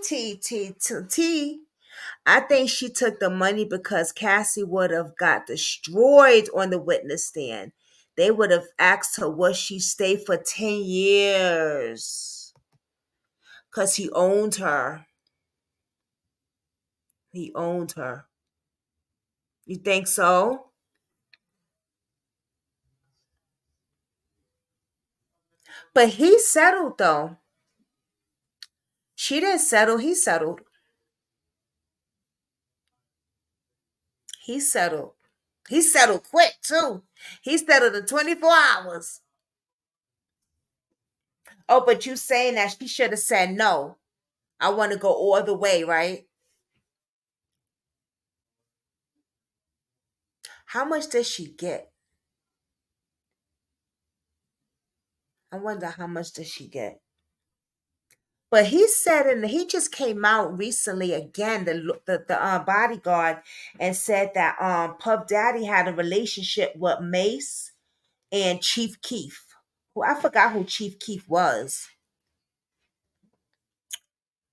I think she took the money because Cassie would have got destroyed on the witness stand. They would have asked her, would she stay for 10 years? Because he owned her. He owned her. You think so? But he settled, though. She didn't settle. He settled. He settled. He settled quick, too. He settled in 24 hours. Oh, but you saying that she should have said no. I want to go all the way, right? How much does she get? I wonder how much does she get? But he said, and he just came out recently again, the bodyguard, and said that Puff Daddy had a relationship with Mace and Chief Keef. Who I forgot who Chief Keef was,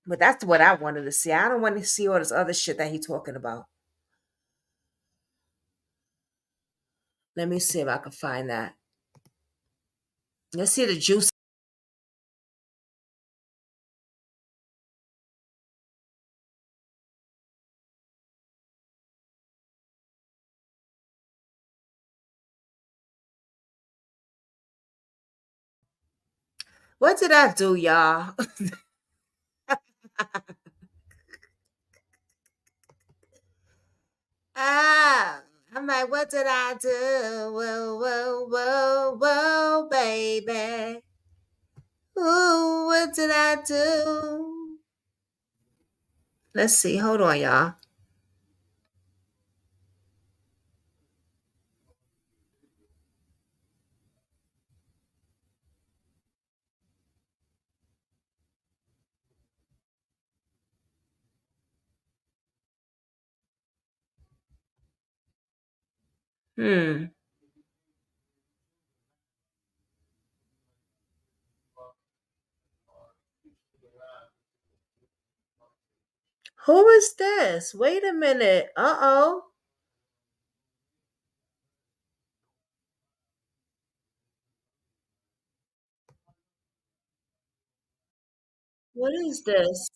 but that's what I wanted to see. I don't want to see all this other shit that he talking about. Let me see if I can find that. Let's see the juice. What did I do, y'all? Ah, I'm like, what did I do? Whoa, whoa, whoa, whoa, baby. Ooh, what did I do? Let's see. Hold on, y'all. Hmm. Who is this? Wait a minute. Uh-oh. What is this?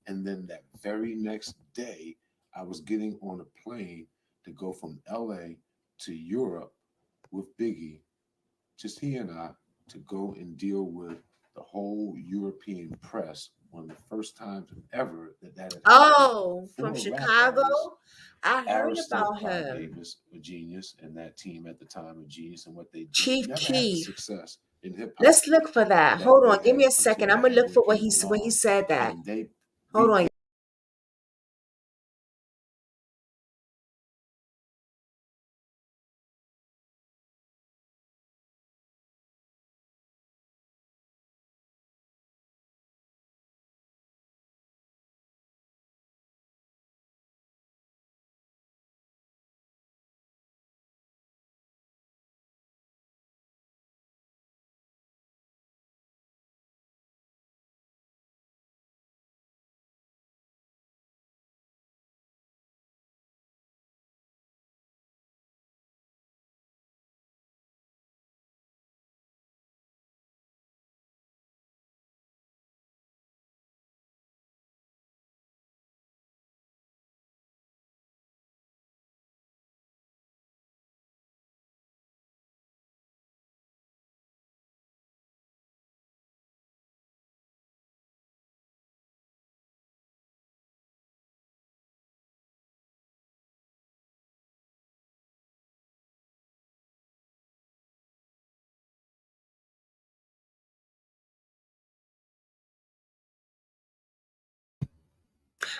And then that very next day, I was getting on a plane to go from LA to Europe with Biggie, just he and I, to go and deal with the whole European press. One of the first times ever that had happened. Oh, from For a rap Chicago? artist, I heard Aristide about Cloud him. Davis, a genius, and that team at the time, a genius, and what they did, Chief never had the Keef. success in hip hop Let's look for that. that Hold they on. Give me had a second. until I'm gonna Bad look Boy for what came when he along, said that. and they Hold beat on.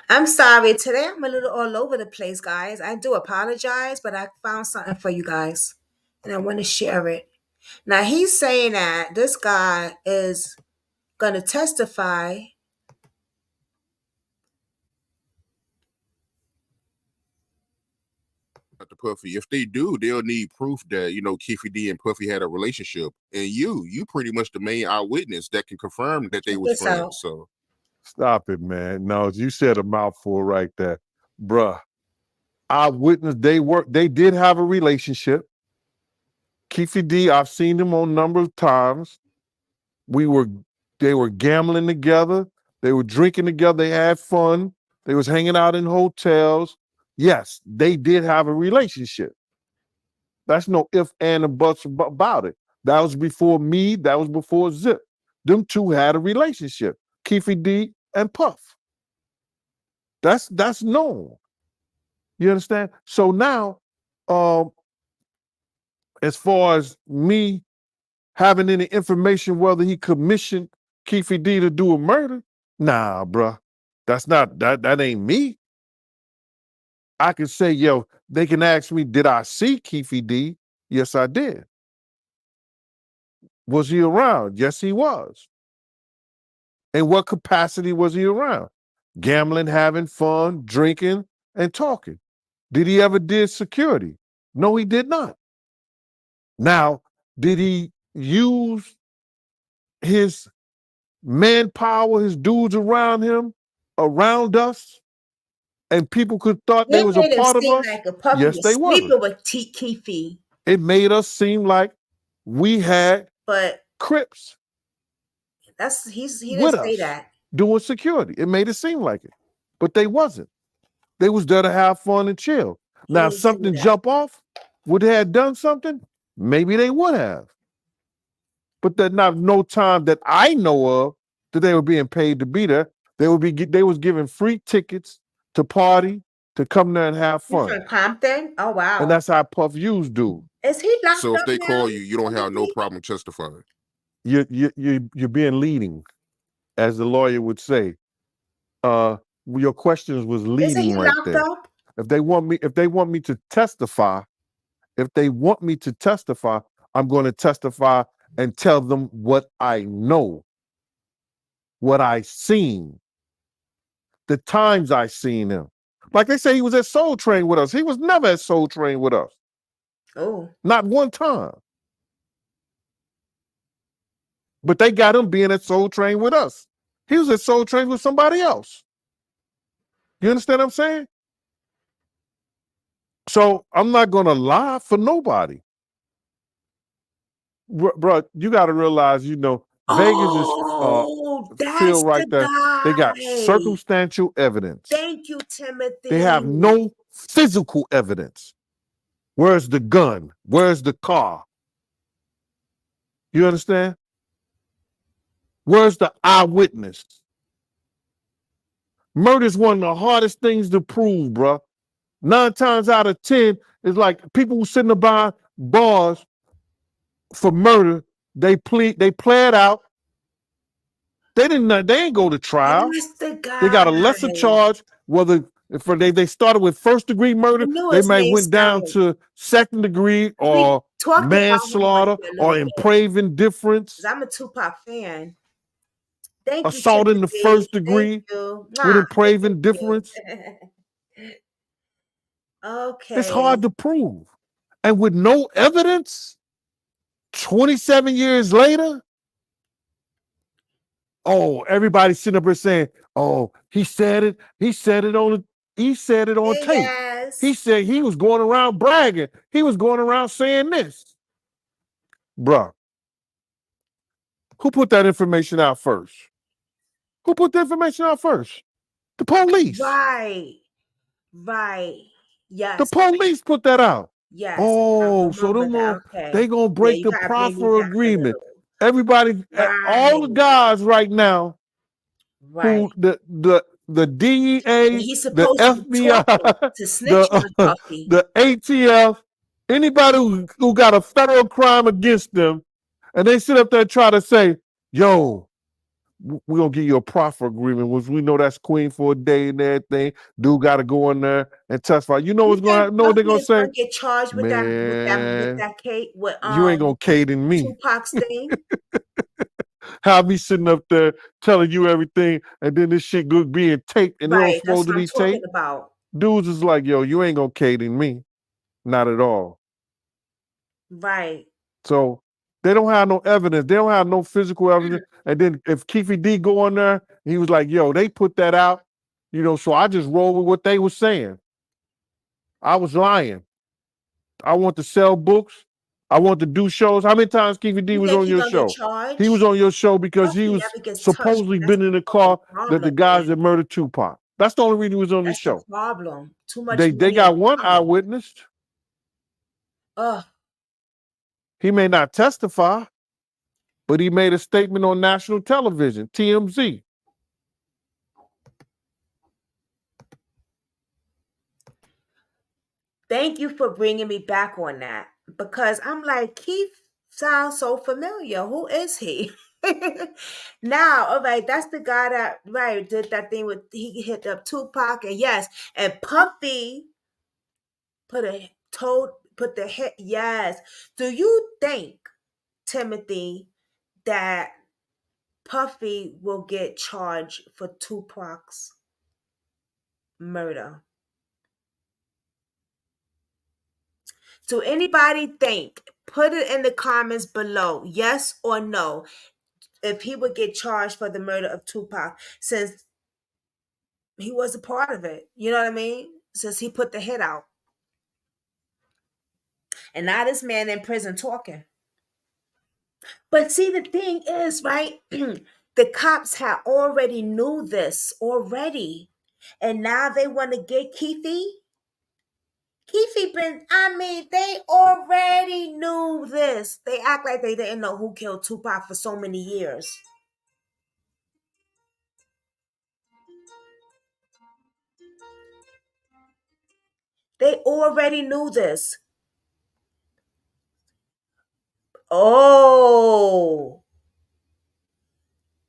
I'm sorry. Today I'm a little all over the place, guys. I do apologize, but I found something for you guys and I want to share it. Now, he's saying that this guy is going to testify. The Puffy. If they do, they'll need proof that, you know, Keefe D and Puffy had a relationship. And you pretty much the main eyewitness that can confirm that they was friends. So stop it, man. No, you said a mouthful right there. Bruh. Eyewitness, they did have a relationship. Keefe D, I've seen them on a number of times. They were gambling together. They were drinking together. They had fun. They was hanging out in hotels. Yes, they did have a relationship. That's no if, and, or buts about it. That was before me. That was before Zip. Them two had a relationship. Keefe D and Puff. That's known. You understand? So now, as far as me having any information whether he commissioned Keefe D to do a murder, nah, bruh. That's not that ain't me. I can say, yo, they can ask me, did I see Keefe D? Yes, I did. Was he around? Yes, he was. In what capacity was he around? Gambling, having fun, drinking, and talking. Did he ever did security? No, he did not. Now, did he use his manpower, his dudes around him, around us, and people could thought they was a part of us? Like a Puffy Yes, they were. Sleeping with Keefe. It made us seem like we had Crips. He didn't say that. Doing security. It made it seem like it. But they wasn't. They was there to have fun and chill. Now, if something jump off, would they have done something? Maybe they would have. But there's not no time that I know of that they were being paid to be there. They was giving free tickets to party, to come there and have fun. From Compton? Oh, wow. And that's how Puff used do. Is he locked up? So if they call you, you don't have no problem testifying. You're being leading, as the lawyer would say. Your questions was leading right there. Up? If they want me to testify, I'm going to testify and tell them what I know, what I seen, the times I seen him. Like they say, he was at Soul Train with us. He was never at Soul Train with us. Oh. Not one time. But they got him being at Soul Train with us. He was at Soul Train with somebody else. You understand what I'm saying? So I'm not going to lie for nobody. Bro, you got to realize, Vegas is feel right there. They got circumstantial evidence. Thank you, Timothy. They have no physical evidence. Where's the gun? Where's the car? You understand? Where's the eyewitness? Murder's one of the hardest things to prove, bro. 9 times out of 10, it's like people who sitting behind bars for murder, they pled out. They ain't go to trial. They got a lesser charge. Whether if they started with 1st degree murder, they might went down to 2nd degree or manslaughter or imprave indifference. I'm a Tupac fan. Thank you. Assault in the 1st degree with imprave indifference. Okay. It's hard to prove. And with no evidence, 27 years later, everybody's sitting up here saying, he said it. He said it on tape. Yes. He said he was going around bragging. He was going around saying this. Bruh, who put that information out first? Who put the information out first? The police. Right. Yes. The police put that out. Yes. So they gonna break the proffer agreement. Everybody, all the guys right now, who the DEA, the FBI, to snitch on Puffy. the ATF, anybody who got a federal crime against them, and they sit up there and try to say, yo, we're gonna give you a proffer agreement, which we know that's queen for a day and everything. Dude got to go in there and testify. You know You what's gonna think happen? Know what they're Puffy gonna is say? gonna get charged with Man, that case with you ain't gonna cade in me. Tupac's thing? Have me sitting up there telling you everything, and then this shit good being taped, and it don't Right, that's supposed to what I'm be talking taped. about. Dudes is like, yo, you ain't gonna cade in me, not at all. Right. So they don't have no evidence. They don't have no physical evidence. And then if Keefe D go on there, he was like, yo, they put that out, you know, so I just roll with what they were saying. I was lying. I want to sell books. I want to do shows. How many times Keefe D You was think on he your gonna get show? charged? He was on your show because he Puffy was never gets touched. supposedly That's been in the the fucking car that the problem, guys man. that murdered Tupac. That's the only reason he was on the That's the show. problem. Too much They money got and one power. eyewitness. Ugh. He may not testify, but he made a statement on national television, TMZ. Thank you for bringing me back on that because I'm like, Keith sounds so familiar. Who is he? Now, all right, that's the guy that did that thing with he hit up Tupac, and yes, and Puffy put the hit. Yes. Do you think, Timothy, that Puffy will get charged for Tupac's murder? Do anybody think? Put it in the comments below, yes or no, if he would get charged for the murder of Tupac, since he was a part of it. You know what I mean? Since he put the hit out. And now this man in prison talking. But see, the thing is, right? The cops had already knew this already. And now they want to get Keefe. Keefe they already knew this. They act like they didn't know who killed Tupac for so many years. They already knew this. Oh,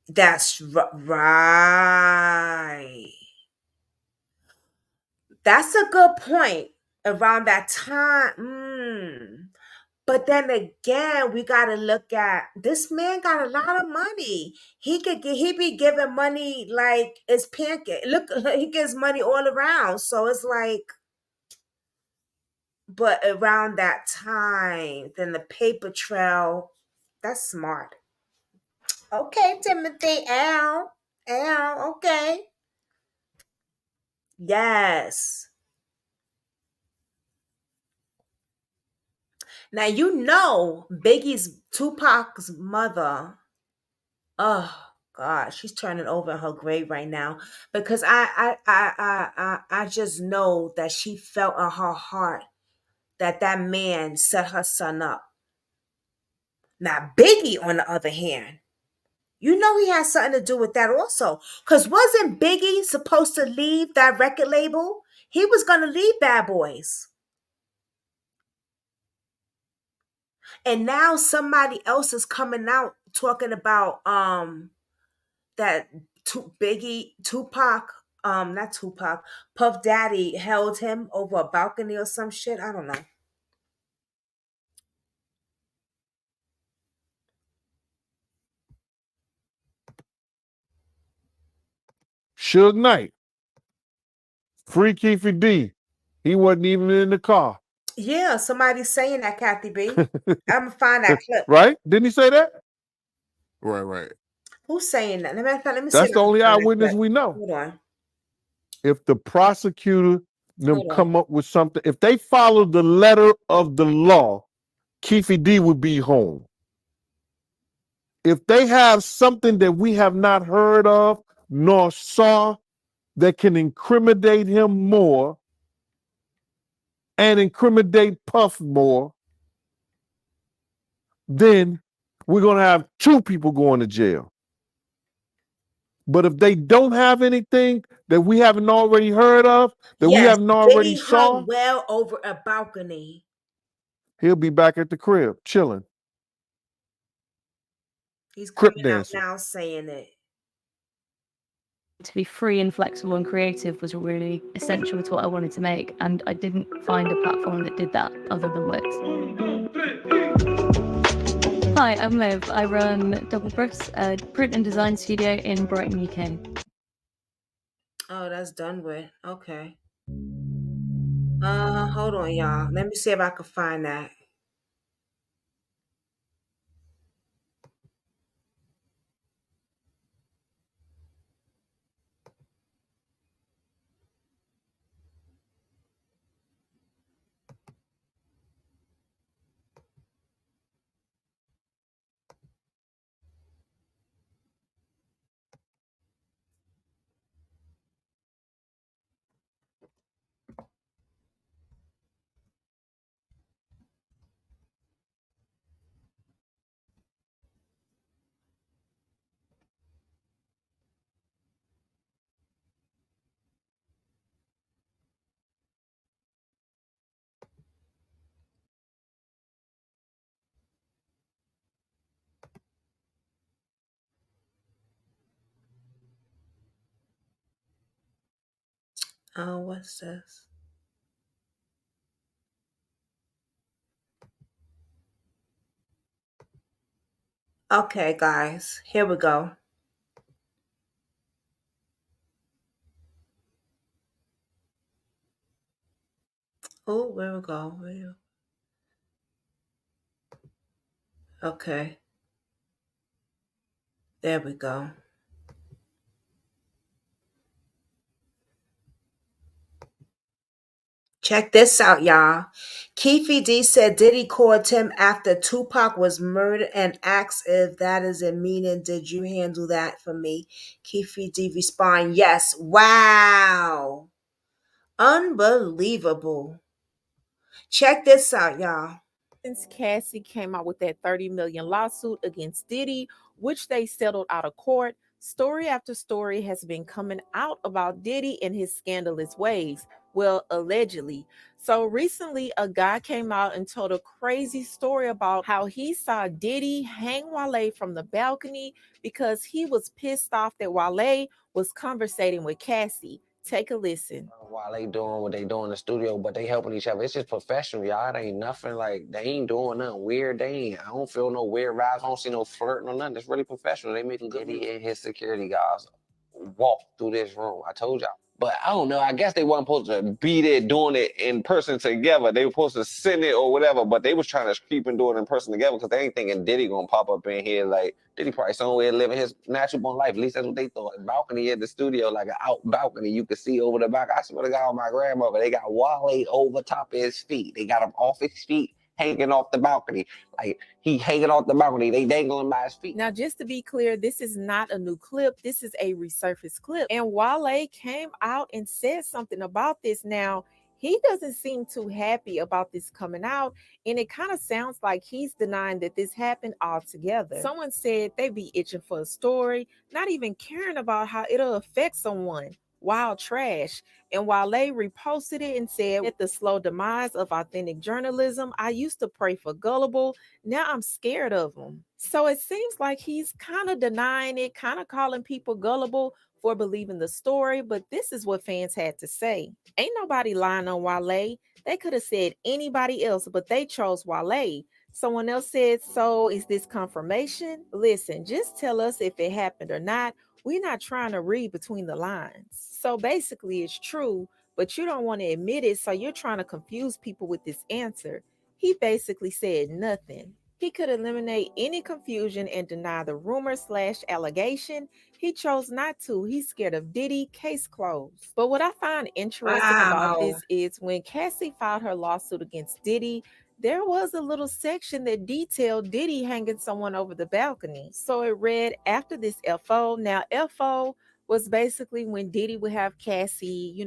that's right. That's a good point. Around that time. But then again, we gotta look at this man got a lot of money. He be giving money like it's pancake. Look, he gives money all around. So it's like, but around that time, then the paper trail, that's smart. Okay, Timothy, okay. Yes. Now you know Biggie's Tupac's mother. Oh God, she's turning over in her grave right now because I just know that she felt in her heart that that man set her son up. Now Biggie, on the other hand, you know he has something to do with that also. Because wasn't Biggie supposed to leave that record label? He was going to leave Bad Boys. And now somebody else is coming out talking about that Tupac, not Tupac, Puff Daddy held him over a balcony or some shit. I don't know. Suge Knight, free Keefe D. He wasn't even in the car. Yeah, somebody's saying that, Kathy B. I'm gonna find that clip. Right? Didn't he say that? Right. Who's saying that? Let me see. That's the only eyewitness we know. Hold on. If the prosecutor them Hold on. come up with something, if they follow the letter of the law, Keefe D would be home. If they have something that we have not heard of nor saw that can incriminate him more and incriminate Puff more, then we're going to have two people going to jail. But if they don't have anything that we haven't already heard of, that we haven't already Diddy saw, hung well over a balcony. he'll be back at the crib chilling. He's Crip coming out dancing. now saying it. To be free and flexible and creative was really essential to what I wanted to make, and I didn't find a platform that did that other than Wix. Hi, I'm Liv. I run Double Breaths, a print and design studio in Brighton, UK. Oh, that's done with. Okay. Hold on, y'all. Let me see if I can find that. Oh, what's this? Okay, guys, here we go. Oh, where we go? Okay, there we go. Check this out, y'all. Keefe D said Diddy called him after Tupac was murdered and asked if that is a meaning. Did you handle that for me? Keefe D respond, yes. Wow. Unbelievable. Check this out, y'all. Since Cassie came out with that 30 million lawsuit against Diddy, which they settled out of court, story after story has been coming out about Diddy and his scandalous ways. Well, allegedly. So recently, a guy came out and told a crazy story about how he saw Diddy hang Wale from the balcony because he was pissed off that Wale was conversating with Cassie. Take a listen. While they doing what they do in the studio, but they helping each other. It's just professional, y'all. It ain't nothing like, they ain't doing nothing weird. I don't feel no weird vibes. I don't see no flirting or nothing. It's really professional. They making good. Diddy and his security guys walk through this room. I told y'all. But I don't know. I guess they weren't supposed to be there doing it in person together. They were supposed to send it or whatever, but they was trying to creep and do it in person together because they ain't thinking Diddy gonna pop up in here. Like, Diddy probably somewhere living his natural born life. At least that's what they thought. A balcony in the studio, like an out balcony, you could see over the back. I swear to God, my grandmother, they got Wale over top of his feet. They got him off his feet, hanging off the balcony. Like, he hanging off the balcony. They dangling by his feet. Now, just to be clear, this is not a new clip. This is a resurfaced clip. And Wale came out and said something about this. Now, he doesn't seem too happy about this coming out, and it kind of sounds like he's denying that this happened altogether. Someone said they be itching for a story, not even caring about how it'll affect someone. Wild trash. And Wale reposted it and said, at the slow demise of authentic journalism, I used to pray for gullible. Now I'm scared of him. So it seems like he's kind of denying it, kind of calling people gullible for believing the story. But this is what fans had to say. Ain't nobody lying on Wale. They could have said anybody else, but they chose Wale. Someone else said, so is this confirmation? Listen, just tell us if it happened or not. We're not trying to read between the lines. So basically, it's true, but you don't want to admit it, so you're trying to confuse people with this answer. He basically said nothing. He could eliminate any confusion and deny the rumor/allegation. He chose not to. He's scared of Diddy, case closed. But what I find interesting about this is when Cassie filed her lawsuit against Diddy, there was a little section that detailed Diddy hanging someone over the balcony. So it read, after this FO. Now, FO was basically when Diddy would have Cassie,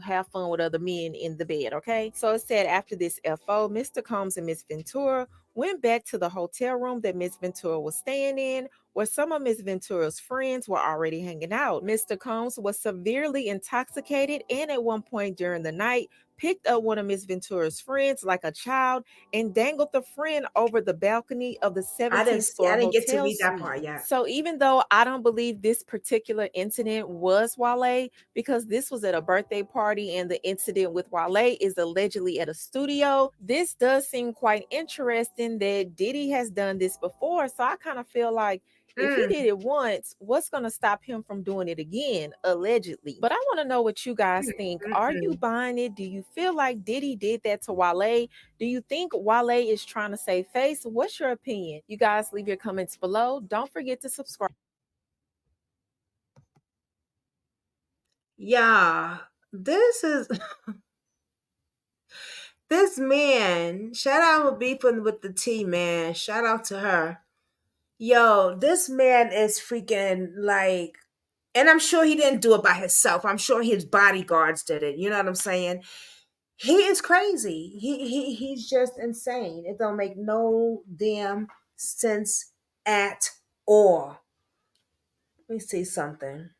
have fun with other men in the bed, okay? So it said, after this FO, Mr. Combs and Miss Ventura went back to the hotel room that Miss Ventura was staying in, where some of Miss Ventura's friends were already hanging out. Mr. Combs was severely intoxicated and at one point during the night picked up one of Miss Ventura's friends like a child and dangled the friend over the balcony of the 17th floor I didn't get to hotel read that suite. part yet. So even though I don't believe this particular incident was Wale, because this was at a birthday party and the incident with Wale is allegedly at a studio, this does seem quite interesting that Diddy has done this before. So I kind of feel like if he did it once, what's going to stop him from doing it again, allegedly? But I want to know what you guys think. Are you buying it? Do you feel like Diddy did that to Wale? Do you think Wale is trying to save face? What's your opinion? You guys leave your comments below. Don't forget to subscribe. Yeah, this is this man. Shout out with beefing with the T, man. Shout out to her. Yo, this man is freaking like, and I'm sure he didn't do it by himself. I'm sure his bodyguards did it. You know what I'm saying? He is crazy. He's just insane. It don't make no damn sense at all. Let me see something.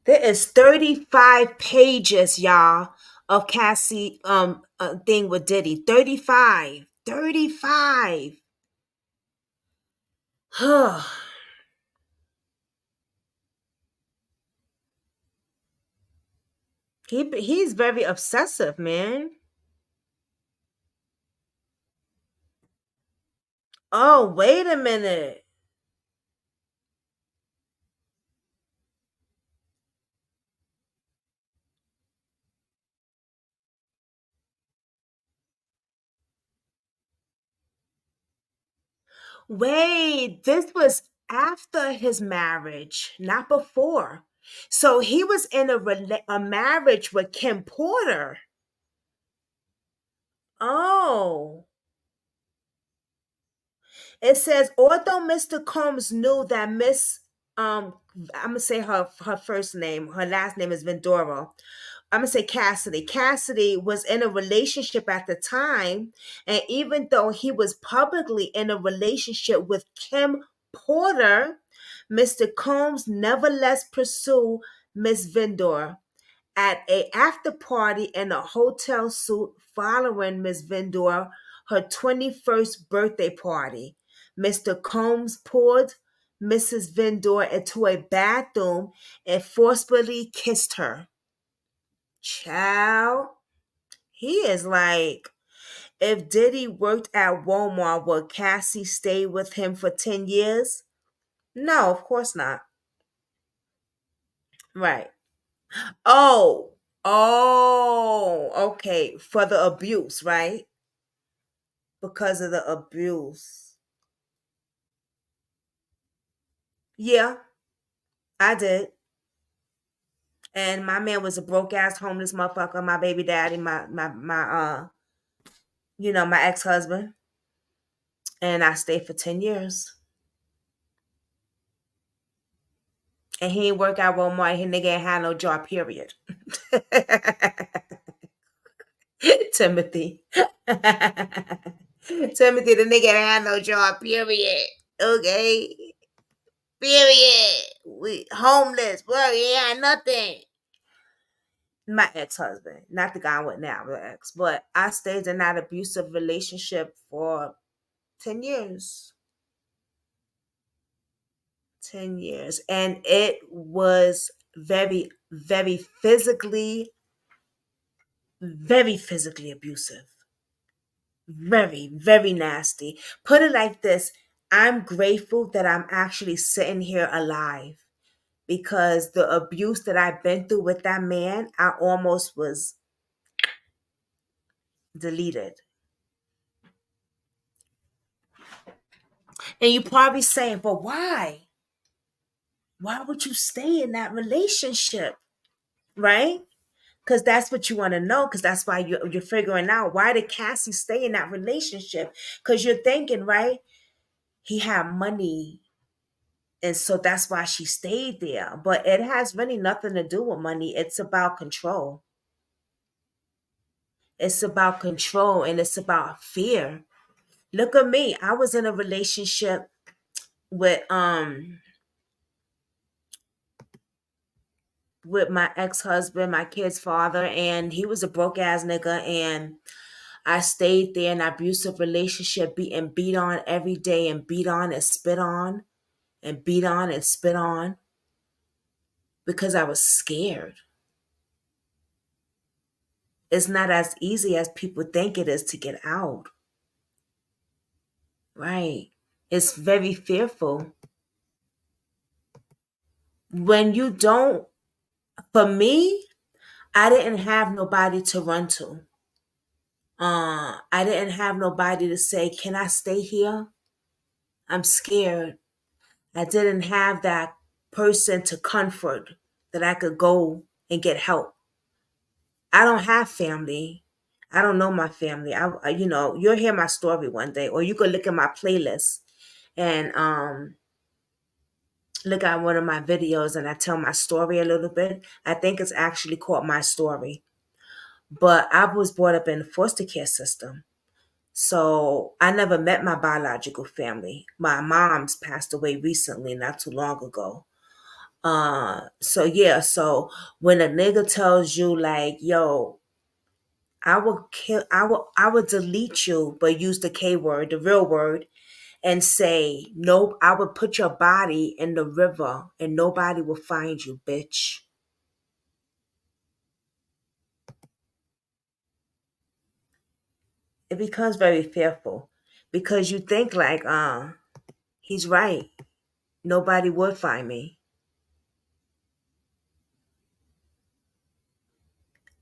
There is 35 pages, y'all, of Cassie thing with Diddy. 35. 35. He's very obsessive, man. Oh, wait a minute. Wait, this was after his marriage, not before. So he was in a marriage with Kim Porter. Oh. It says, although Mr. Combs knew that Miss, I'm gonna say her first name, her last name is Vendora. I'm gonna say Cassidy. Cassidy was in a relationship at the time, and even though he was publicly in a relationship with Kim Porter, Mr. Combs nevertheless pursued Miss Vendor at a after party in a hotel suite following Miss Vendor her 21st birthday party. Mr. Combs pulled Mrs. Vendor into a bathroom and forcefully kissed her. Child, he is like, if Diddy worked at Walmart, would Cassie stay with him for 10 years? No, of course not. Right. Oh, okay. For the abuse, right? Because of the abuse. Yeah, I did. And my man was a broke ass homeless motherfucker, my baby daddy, my ex-husband. And I stayed for 10 years. And he ain't work at Walmart. He nigga ain't had no job, period. Timothy. Timothy, the nigga ain't had no job, period. Okay. Period. We homeless, bro. He had nothing. My ex-husband, not the guy I'm with now, the ex. But I stayed in that abusive relationship for 10 years. 10 years. And it was very, very physically abusive. Very, very nasty. Put it like this, I'm grateful that I'm actually sitting here alive, because the abuse that I've been through with that man, I almost was deleted. And you probably saying, but why? Why would you stay in that relationship? Right? Because that's what you want to know. Because that's why you're figuring out, why did Cassie stay in that relationship? Because you're thinking, right? He had money. And so that's why she stayed there. But it has really nothing to do with money. It's about control. It's about control and it's about fear. Look at me. I was in a relationship with my ex-husband, my kid's father, and he was a broke ass nigga, and I stayed there in an abusive relationship, being beat on every day and beat on and spit on and beat on and spit on because I was scared. It's not as easy as people think it is to get out. Right. It's very fearful. When you don't, for me, I didn't have nobody to run to. I didn't have nobody to say, "Can I stay here? I'm scared." I didn't have that person to comfort that I could go and get help. I don't have family. I don't know my family. You'll hear my story one day, or you could look at my playlist and look at one of my videos, and I tell my story a little bit. I think it's actually called My Story. But I was brought up in the foster care system. So I never met my biological family. My mom's passed away recently, not too long ago. So when a nigga tells you like, yo, I will delete you, but use the K word, the real word, and say, nope, I would put your body in the river and nobody will find you, bitch. It becomes very fearful because you think like, he's right. Nobody would find me.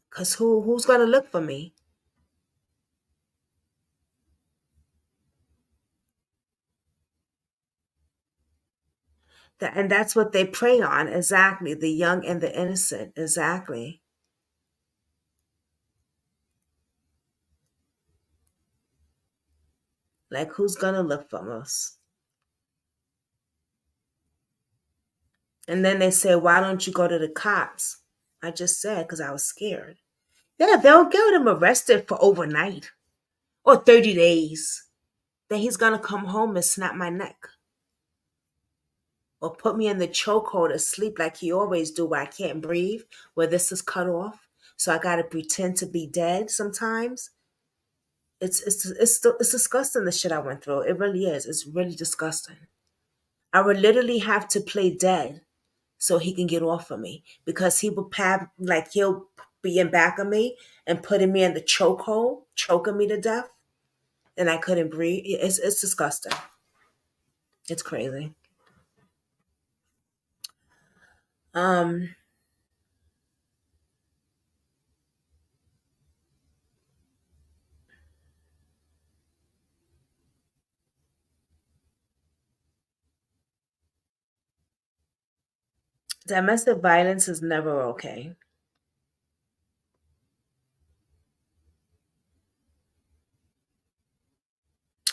Cause who's gonna look for me? And that's what they prey on, exactly. The young and the innocent, exactly. Like who's gonna look for us? And then they say, why don't you go to the cops? I just said, because I was scared. Yeah, they'll get him arrested for overnight or 30 days. Then he's gonna come home and snap my neck. Or put me in the chokehold to sleep like he always do, where I can't breathe, where this is cut off. So I gotta pretend to be dead sometimes. It's disgusting, the shit I went through. It really is. It's really disgusting. I would literally have to play dead so he can get off of me, because he will he'll be in back of me and putting me in the chokehold, choking me to death, and I couldn't breathe. It's disgusting. It's crazy. Um, Domestic violence is never okay.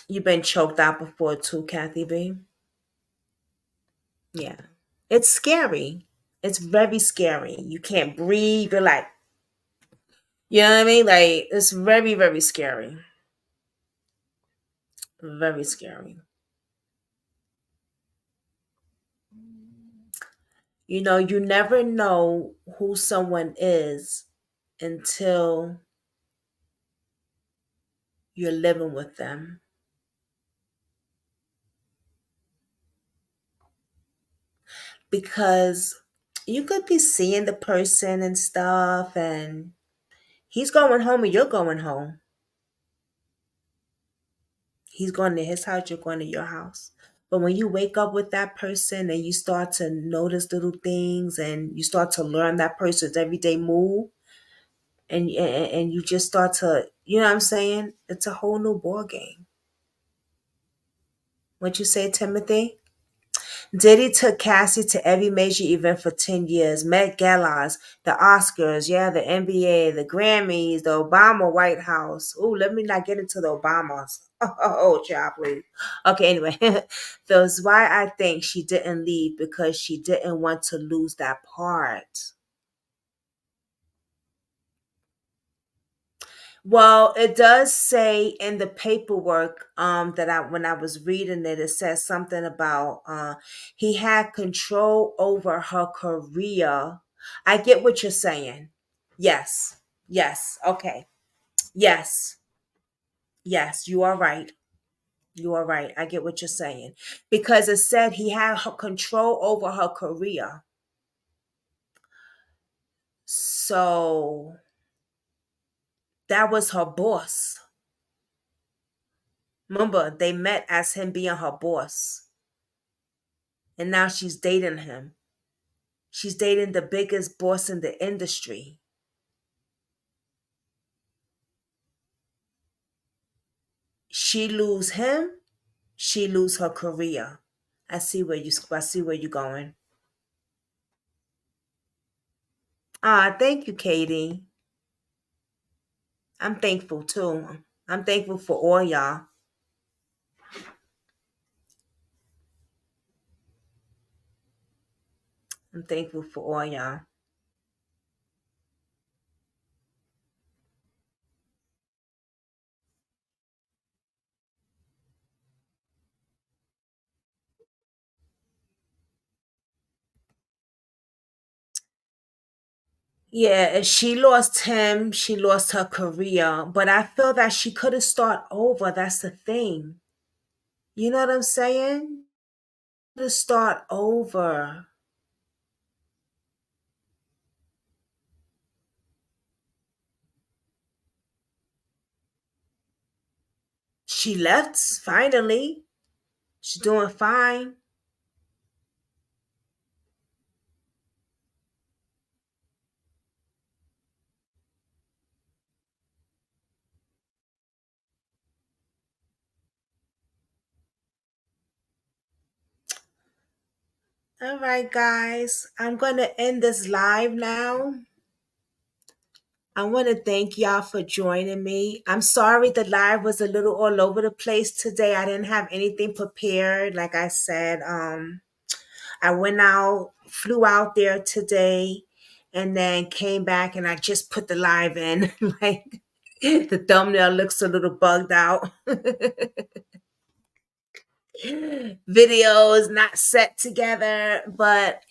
You've been choked out before too, Kathy B. Yeah. It's scary. It's very scary. You can't breathe. You're like, you know what I mean? Like, it's very, very scary. Very scary. You never know who someone is until you're living with them. Because you could be seeing the person and stuff, and he's going home and you're going home. He's going to his house, you're going to your house. But when you wake up with that person and you start to notice little things and you start to learn that person's everyday move, and you just start to, you know what I'm saying? It's a whole new ball game. What you say, Timothy? Diddy took Cassie to every major event for 10 years. Met Galas, the Oscars, yeah, the NBA, the Grammys, the Obama White House. Ooh, let me not get into the Obamas. Oh, child, please. Okay, anyway. That's why I think she didn't leave, because she didn't want to lose that part. Well, it does say in the paperwork that I when I was reading it, it says something about he had control over her career. I get what you're saying. Yes. Yes. Okay. Yes. Yes, you are right. You are right. I get what you're saying. Because it said he had her control over her career. So that was her boss. Remember, they met as him being her boss. And now she's dating him. She's dating the biggest boss in the industry. She lose him, she lose her career. I see where you're going. Ah, thank you, Katie. I'm thankful too. I'm thankful for all y'all. I'm thankful for all y'all. Yeah, she lost him, she lost her career, but I feel that she could have started over. That's the thing. You know what I'm saying? To start over. She left finally. She's doing fine. All right, guys. I'm going to end this live now. I want to thank y'all for joining me. I'm sorry the live was a little all over the place today. I didn't have anything prepared. Like I said, I went out, flew out there today, and then came back and I just put the live in. Like the thumbnail looks a little bugged out. Video is not set together, but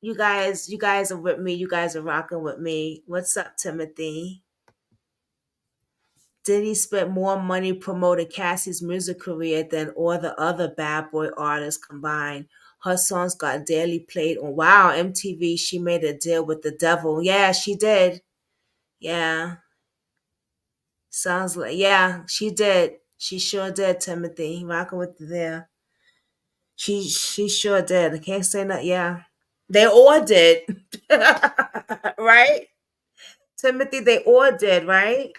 you guys are with me. You guys are rocking with me. What's up, Timothy? Diddy spent more money promoting Cassie's music career than all the other bad boy artists combined. Her songs got daily played on Wow MTV. She made a deal with the devil. Yeah, she did. Yeah, sounds like yeah, she did. She sure did. Timothy rocking with you there. She sure did. I can't say that. Yeah, they all did. Right, Timothy. They all did. Right.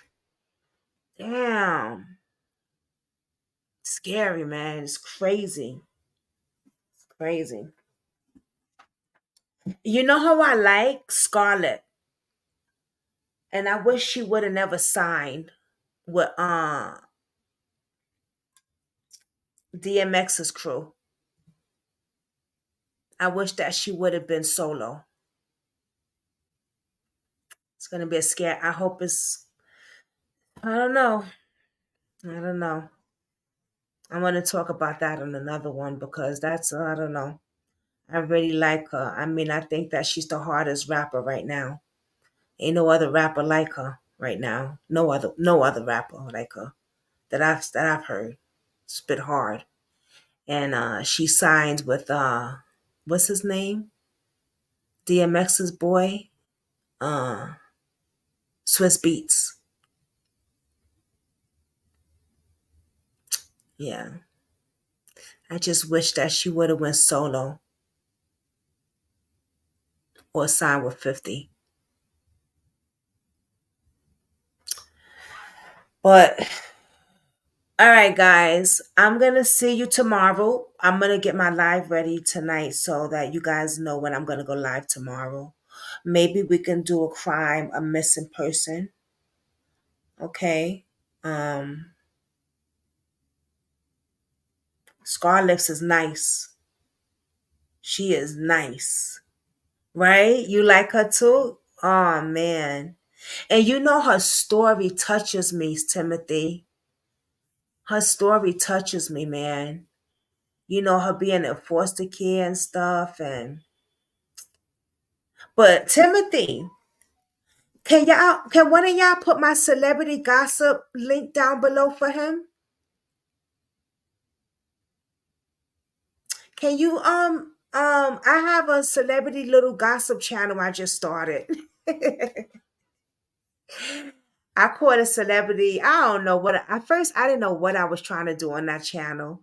Damn. Scary, man. It's crazy. Crazy. You know how I like Scarlett, and I wish she would have never signed with DMX's crew. I wish that she would have been solo. It's gonna be a scare. I hope it's. I don't know. I don't know. I want to talk about that on another one because that's I don't know. I really like her. I mean, I think that she's the hardest rapper right now. Ain't no other rapper like her right now. No other rapper like her that I've heard. Spit hard. And she signed with what's his name? DMX's boy, uh, Swiss Beats. Yeah, I just wish that she would have went solo or signed with 50. But all right, guys, I'm gonna see you tomorrow. I'm gonna get my live ready tonight so that you guys know when I'm gonna go live tomorrow. Maybe we can do a crime, a missing person. Okay. Um, Scarlips is nice. She is nice. Right? You like her too? Oh man. And you know her story touches me, Timothy. Her story touches me, man. You know, her being in foster care and stuff. But Timothy, can one of y'all put my celebrity gossip link down below for him? Can you I have a celebrity little gossip channel I just started. I caught a celebrity. I don't know what at first I didn't know what I was trying to do on that channel.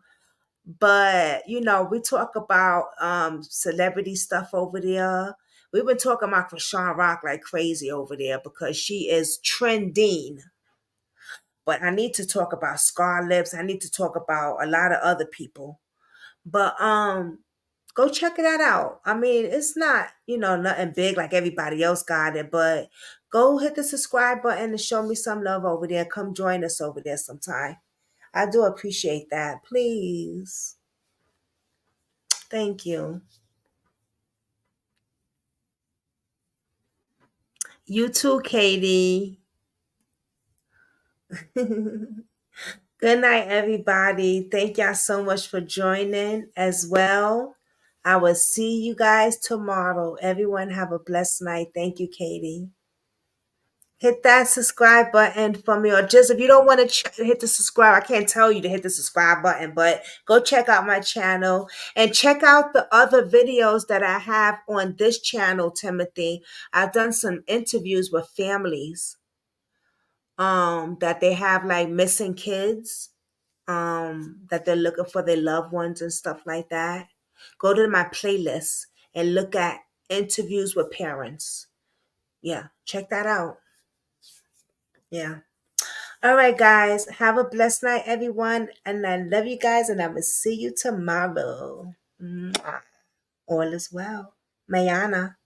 But you know, we talk about celebrity stuff over there. We've been talking about Krishan Rock like crazy over there because she is trending. But I need to talk about Scar Lips. I need to talk about a lot of other people. But go check that out. I mean, it's not, you know, nothing big like everybody else got it, but go hit the subscribe button and show me some love over there. Come join us over there sometime. I do appreciate that. Please. Thank you. You too, Katie. Good night, everybody. Thank y'all so much for joining as well. I will see you guys tomorrow. Everyone have a blessed night. Thank you, Katie. Hit that subscribe button for me, or just if you don't want to hit the subscribe, I can't tell you to hit the subscribe button, but go check out my channel and check out the other videos that I have on this channel, Timothy. I've done some interviews with families that they have like missing kids, that they're looking for their loved ones and stuff like that. Go to my playlist and look at interviews with parents. Yeah, check that out. Yeah. All right, guys. Have a blessed night, everyone. And I love you guys, and I will see you tomorrow. Mwah. All is well. Mayana.